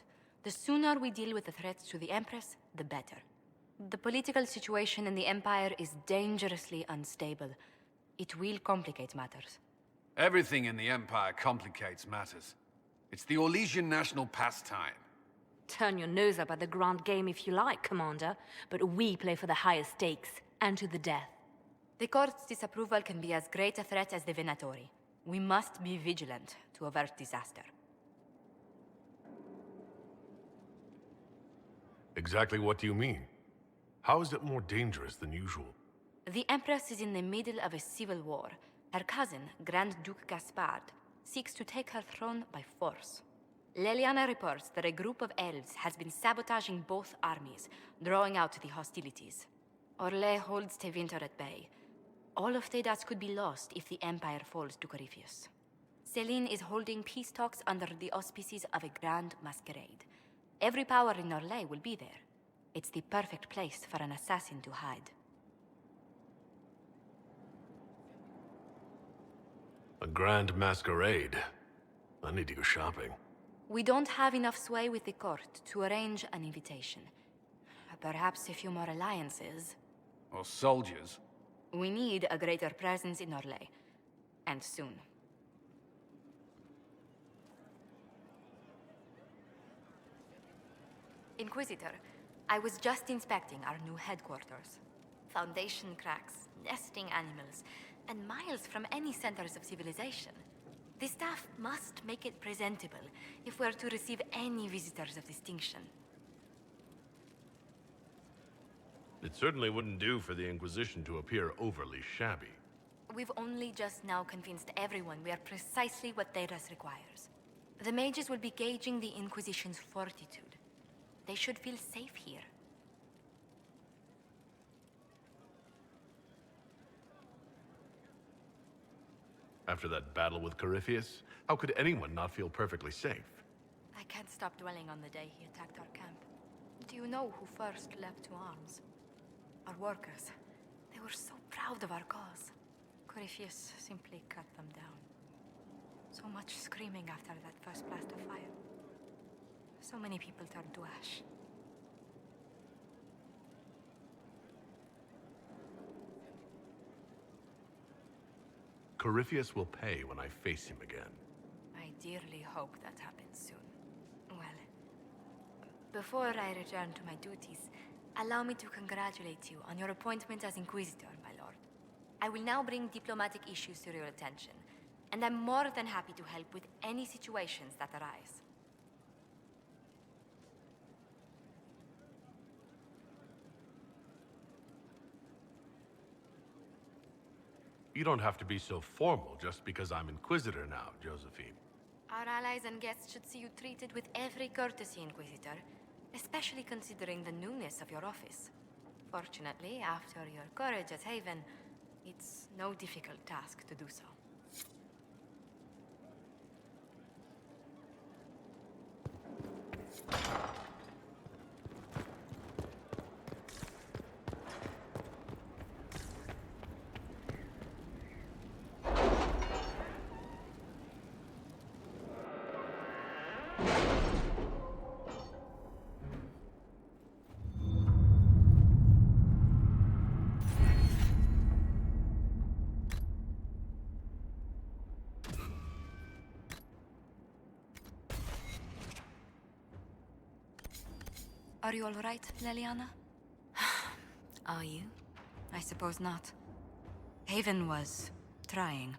The sooner we deal with the threats to the Empress, the better. The political situation in the Empire is dangerously unstable. It will complicate matters. Everything in the Empire complicates matters. It's the Orlesian national pastime. Turn your nose up at the grand game if you like, Commander, but we play for the highest stakes, and to the death. The Court's disapproval can be as great a threat as the Venatori. We must be vigilant to avert disaster. Exactly what do you mean? How is it more dangerous than usual? The Empress is in the middle of a civil war. Her cousin, Grand Duke Gaspard, seeks to take her throne by force. 렐liaنا reports that a group of elves has been sabotaging both armies, drawing out the hostilities. Orlais holds Tevinter at bay. All of Thedas could be lost if the Empire falls to Corypheus. Celine is holding peace talks under the auspices of a grand masquerade. Every power in Orlais will be there. It's the perfect place for an assassin to hide. A grand masquerade. I need to go shopping. We don't have enough sway with the court to arrange an invitation. Perhaps a few more alliances. Or soldiers. We need a greater presence in Orlais. And soon. Inquisitor, I was just inspecting our new headquarters. Foundation cracks, nesting animals, and miles from any centers of civilization. The staff must make it presentable if we're to receive any visitors of distinction. It certainly wouldn't do for the Inquisition to appear overly shabby. We've only just now convinced everyone we are precisely what Thedas requires. The mages will be gauging the Inquisition's fortitude. They should feel safe here. After that battle with Corypheus, how could anyone not feel perfectly safe? I can't stop dwelling on the day he attacked our camp. Do you know who first leapt to arms? Our workers. They were so proud of our cause. Corypheus simply cut them down. So much screaming after that first blast of fire. So many people turned to ash. Corypheus will pay when I face him again. I dearly hope that happens soon. Well, before I return to my duties, allow me to congratulate you on your appointment as Inquisitor, my lord. I will now bring diplomatic issues to your attention, and I'm more than happy to help with any situations that arise. You don't have to be so formal just because I'm Inquisitor now, Josephine. Our allies and guests should see you treated with every courtesy, Inquisitor, especially considering the newness of your office. Fortunately, after your courage at Haven, it's no difficult task to do so. Are you all right, 렐리아나? Are you? I suppose not. Haven was trying.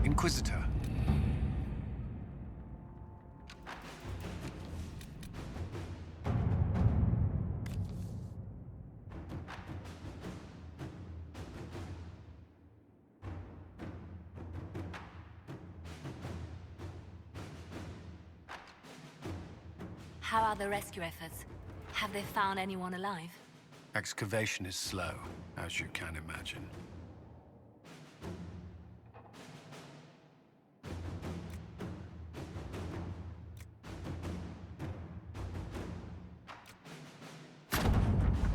Inquisitor. How are the rescue efforts? Have they found anyone alive? Excavation is slow, as you can imagine.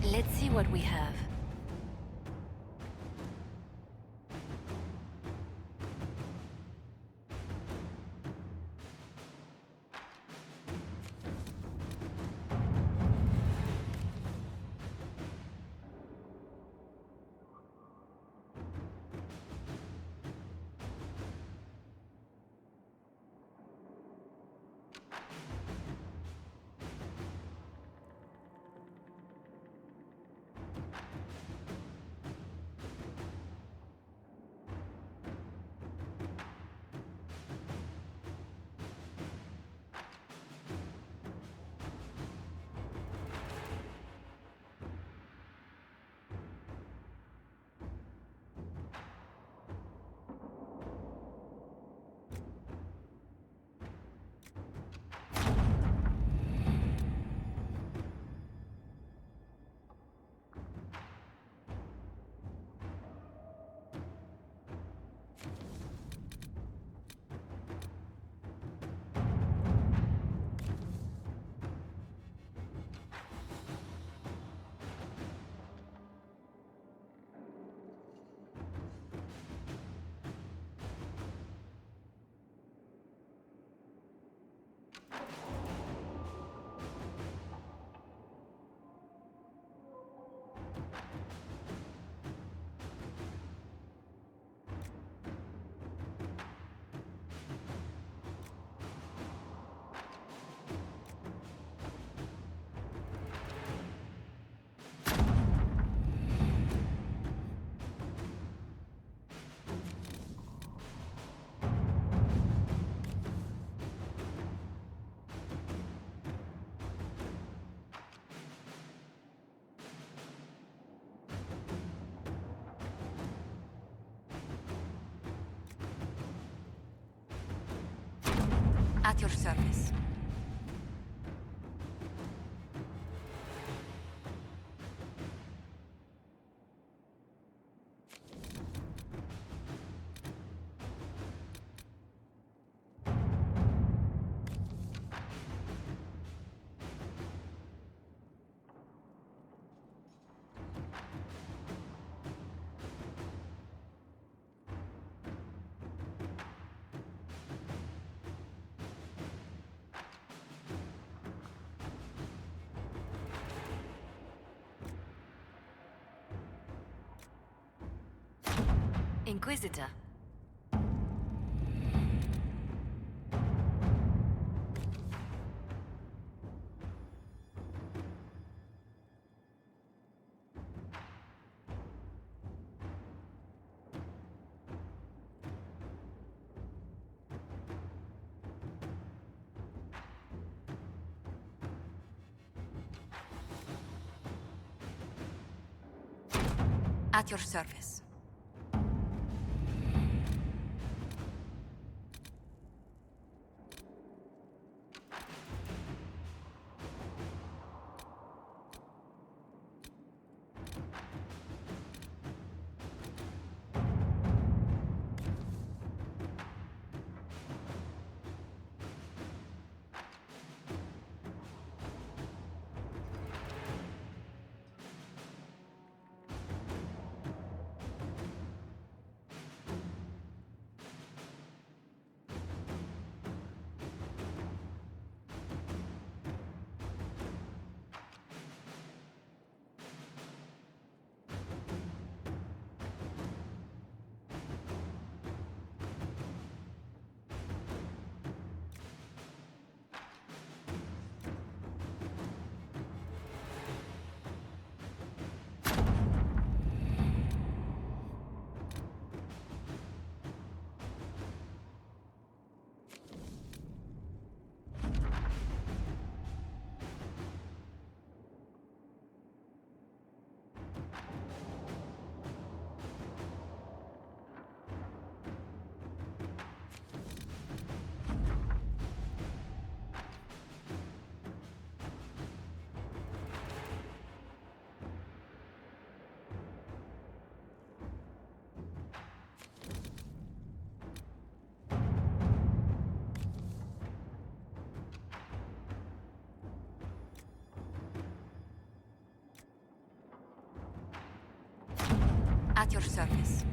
Let's see what we have. At your service. Inquisitor. At your service. At your service.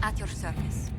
At your service.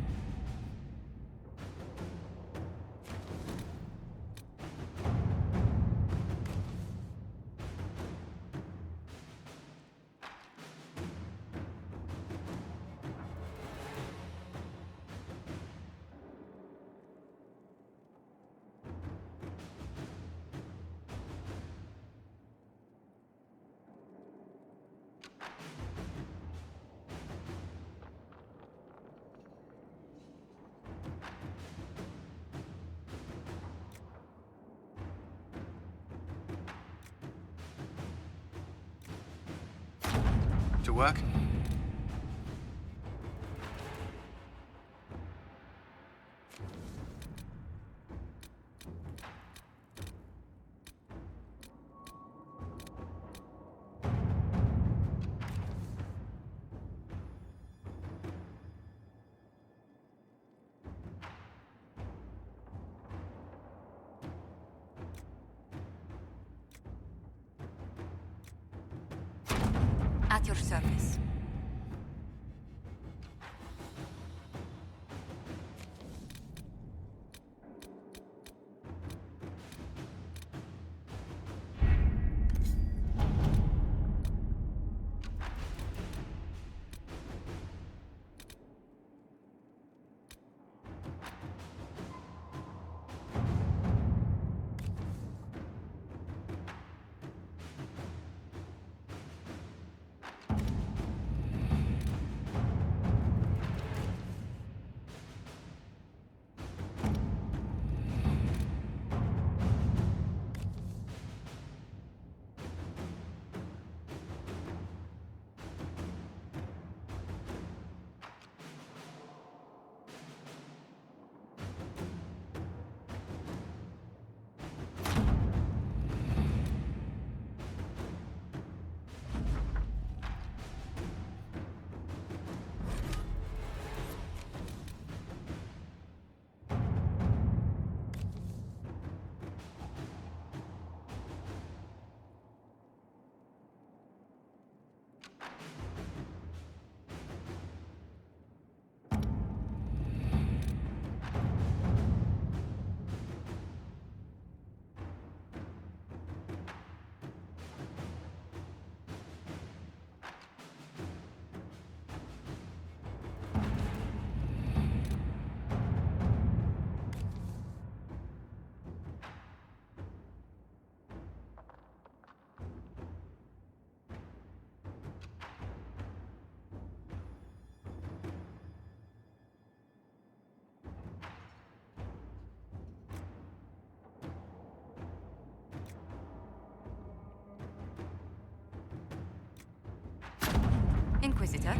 To work? At your service. Inquisitor?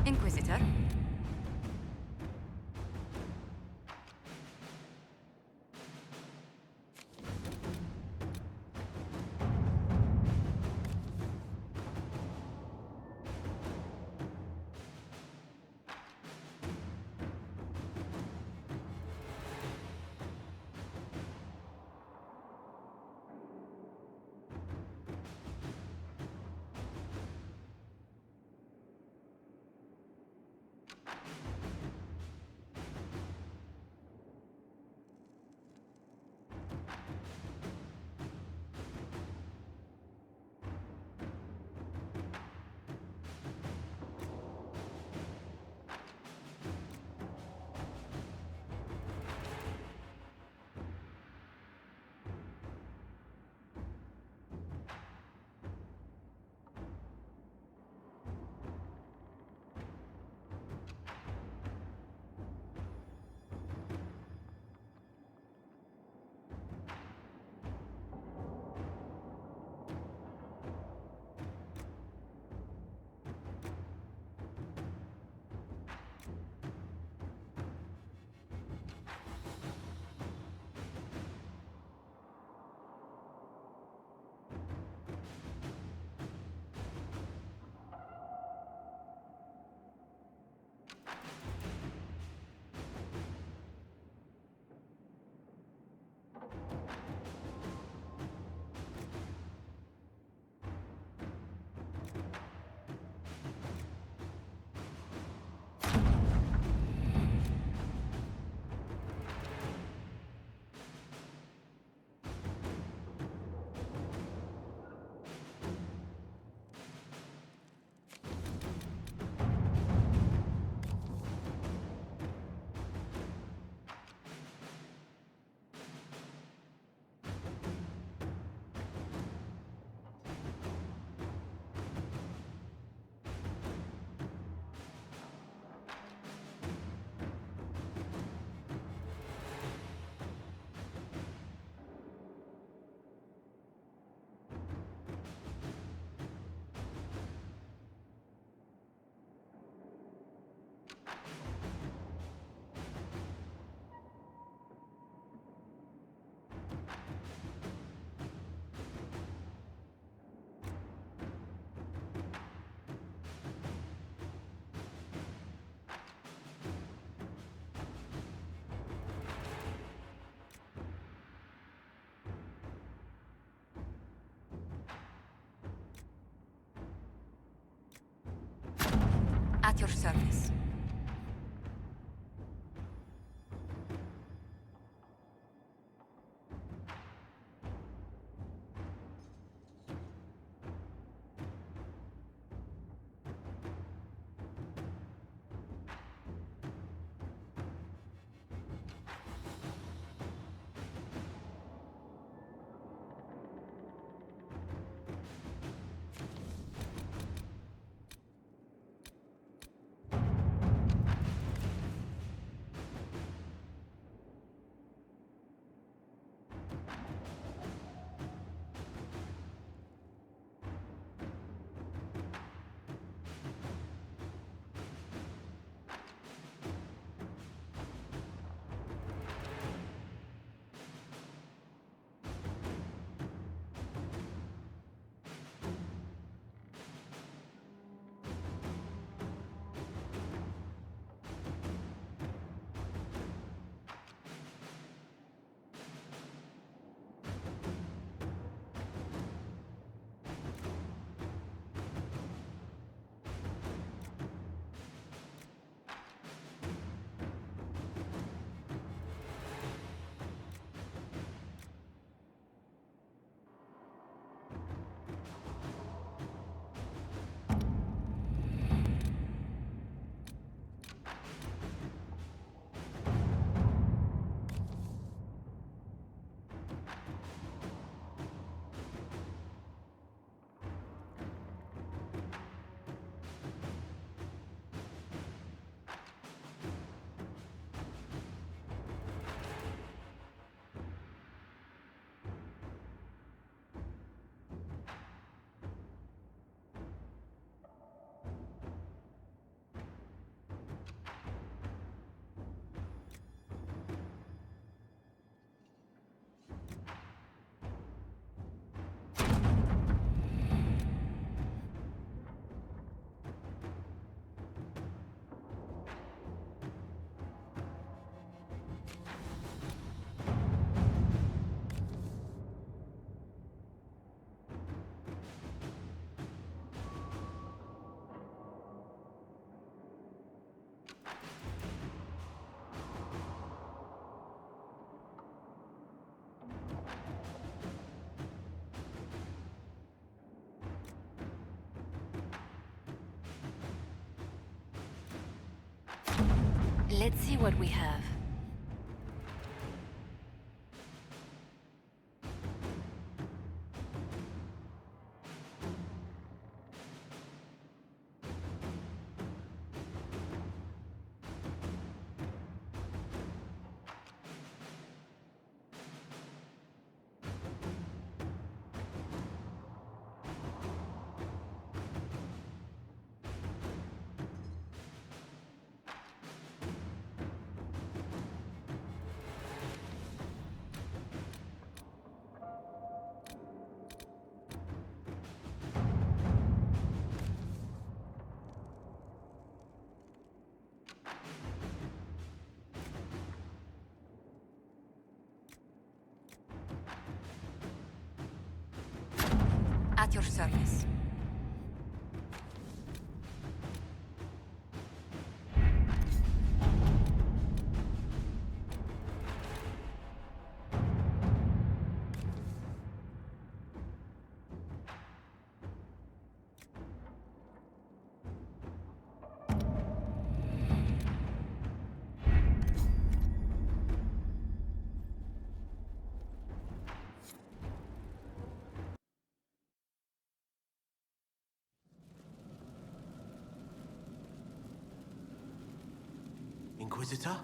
Inquisitor? service. Let's see what we have. At your service. Inquisitor?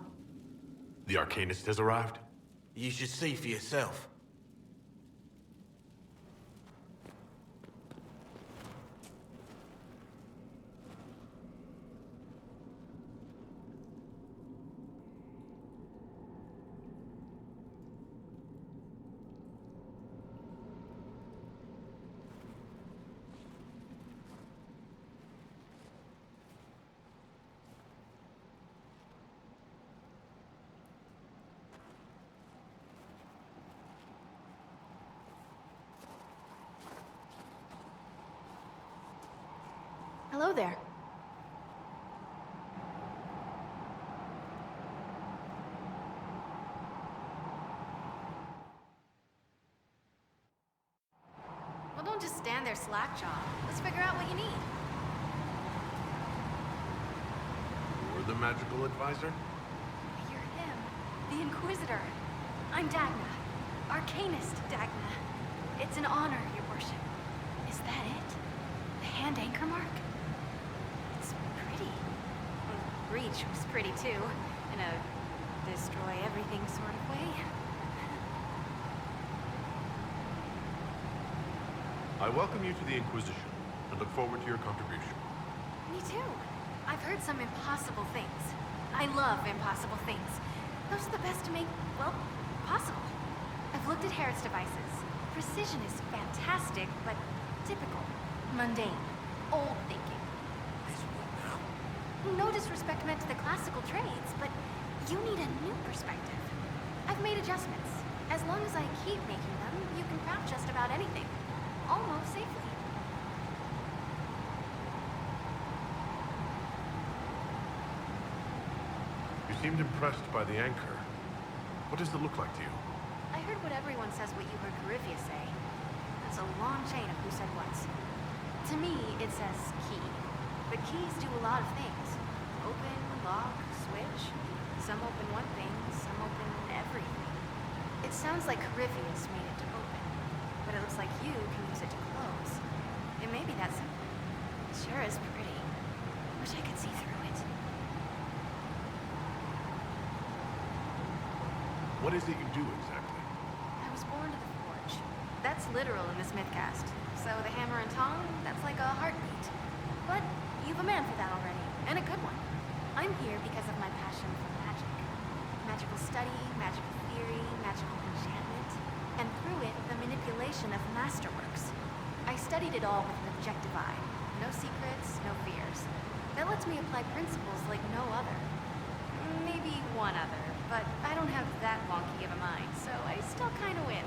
The Arcanist has arrived? You should see for yourself. Hello there. their slack jaw. Let's figure out what you need. You're the magical advisor? You're him. The Inquisitor. I'm Dagna. Arcanist Dagna. It's an honor, your worship. Is that it? The hand anchor mark? It's pretty. The breach was pretty too. In a destroy everything sort of way. I welcome you to the Inquisition, and look forward to your contribution. Me too. I've heard some impossible things. I love impossible things. Those are the best to make, well, possible. I've looked at Herod's devices. Precision is fantastic, but typical. Mundane. Old thinking. No disrespect meant to the classical trades, but you need a new perspective. I've made adjustments. As long as I keep making them, you can craft just about anything. Almost safely. You seemed impressed by the anchor. What does it look like to you? I heard what everyone says what you heard Garivia say. That's a long chain of who said what. To me, it says key. But keys do a lot of things. Open, lock, switch. Some open one thing, some open everything. It sounds like Carivius made it to open. But it looks like you can use it to close. It may be that simple. It sure is pretty. Wish I could see through it. What is it you do exactly? I was born to the forge. That's literal in this mythcast. So the hammer and tongue, that's like a heartbeat. But you've a man for that already, and a good one. I'm here because of my passion for magic. Magical study, magical theory, magical enchantment, and through it, the manipulation of masterworks. I studied it all with an objective eye. No secrets, no fears. That lets me apply principles like no other. Maybe one other, but I don't have that wonky of a mind, so I still kind of win.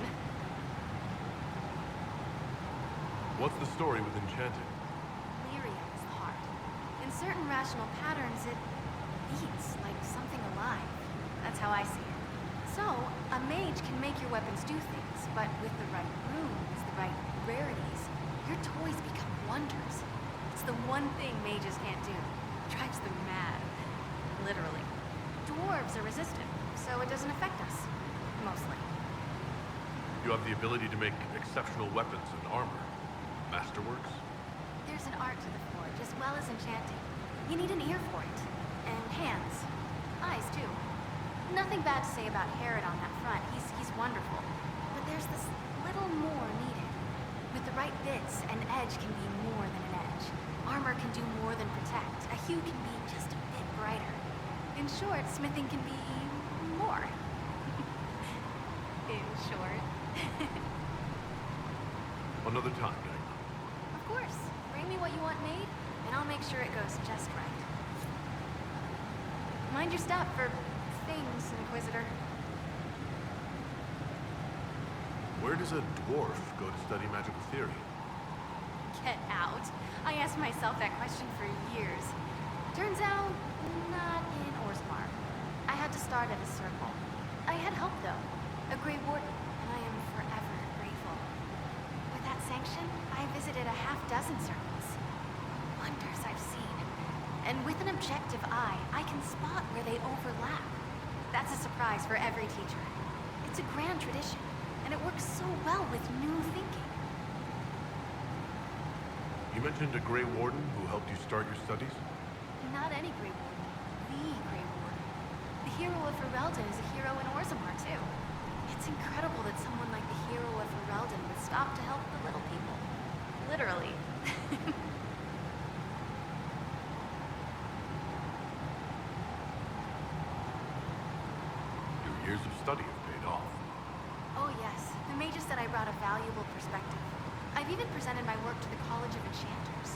What's the story with enchanting? Lyria is the heart. In certain rational patterns, it beats like something alive. That's how I see it. So, a mage can make your weapons do things, but with the right runes, the right rarities, your toys become wonders. It's the one thing mages can't do. It drives them mad. Literally. Dwarves are resistant, so it doesn't affect us. Mostly. You have the ability to make exceptional weapons and armor. Masterworks? There's an art to the forge, as well as enchanting. You need an ear for it. And hands. Eyes, too. Nothing bad to say about Herod on that front. He's wonderful. But there's this little more needed. With the right bits, an edge can be more than an edge. Armor can do more than protect. A hue can be just a bit brighter. In short, smithing can be more. In short. Another time, Dagna. Of course. Bring me what you want made, and I'll make sure it goes just right. Mind your step for things, Inquisitor. Where does a dwarf go to study magical theory? Get out. I asked myself that question for years. Turns out, not in Orzammar. I had to start at a circle. I had help, though. A Grey Warden, and I am forever grateful. With that sanction, I visited a half-dozen circles. Wonders I've seen. And with an objective eye, I can spot where they overlap. That's a surprise for every teacher. It's a grand tradition, and it works so well with new thinking. You mentioned a Grey Warden who helped you start your studies? Not any Grey Warden. The Grey Warden. The hero of Ferelden is a hero in Orzammar, too. It's incredible that someone like the hero of Ferelden would stop to help the little people. Literally. Your years of study have paid off. Oh yes, the mages said I brought a valuable perspective. I've even presented my work to the College of Enchanters.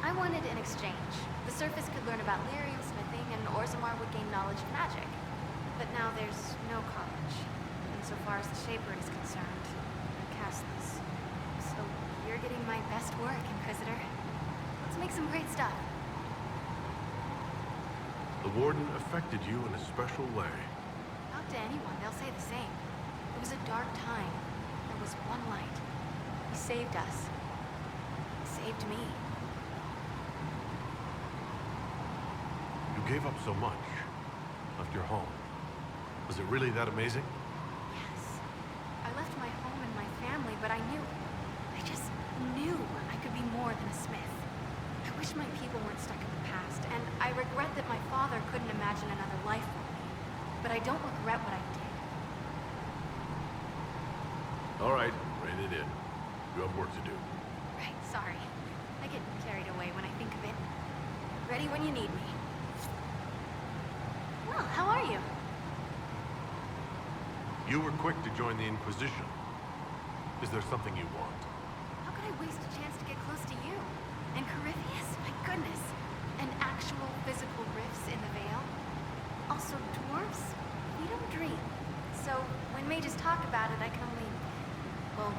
I wanted an exchange. The Surface could learn about lyrium smithing, and Orzammar would gain knowledge of magic. But now there's no college. Insofar as the Shaper is concerned, I'm castless. So you're getting my best work, Inquisitor. Let's make some great stuff. The Warden affected you in a special way. Talk to anyone, they'll say the same. It was a dark time. There was one light. He saved us. saved me. You gave up so much. Left your home. Was it really that amazing? Yes. I left my home and my family, but I just knew I could be more than a smith. I wish my people weren't stuck in the past, and I regret that my father couldn't imagine another life for me. But I don't regret what I did. All right, rein it in. You have work to do. Right, sorry. I get carried away when I think of it. Ready when you need me. Well, how are you? You were quick to join the Inquisition. Is there something you want? How could I waste a chance to get close to you? And Corypheus? My goodness. And actual physical rifts in the Vale? Also dwarves? We don't dream. So, when mages talk about it, I can only, well,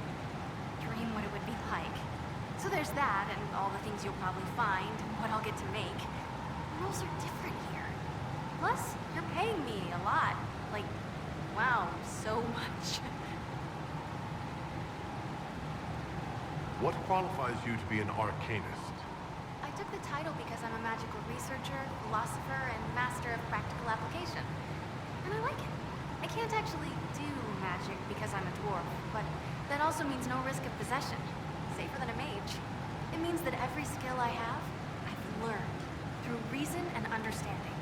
dream what it would be like. So there's that, and all the things you'll probably find, and what I'll get to make. The rules are different here. Plus, you're paying me a lot. Like, wow, so much. What qualifies you to be an arcanist? I took the title because I'm a magical researcher, philosopher, and master of practical application. And I like it. I can't actually do magic because I'm a dwarf, but that also means no risk of possession. Safer than a mage. It means that every skill I have, I've learned through reason and understanding.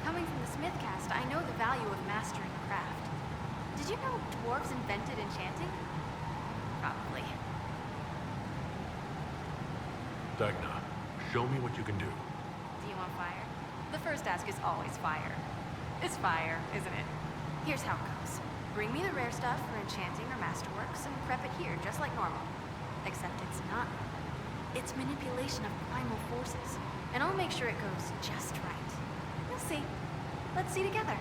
Coming from the Smith caste, I know the value of mastering a craft. Did you know dwarves invented enchanting? Probably. Dagna, show me what you can do. Do you want fire? The first task is always fire. It's fire, isn't it? Here's how it goes. Bring me the rare stuff for enchanting or masterworks and prep it here, just like normal. Except it's not. It's manipulation of primal forces. And I'll make sure it goes just right. You'll see. Let's see together.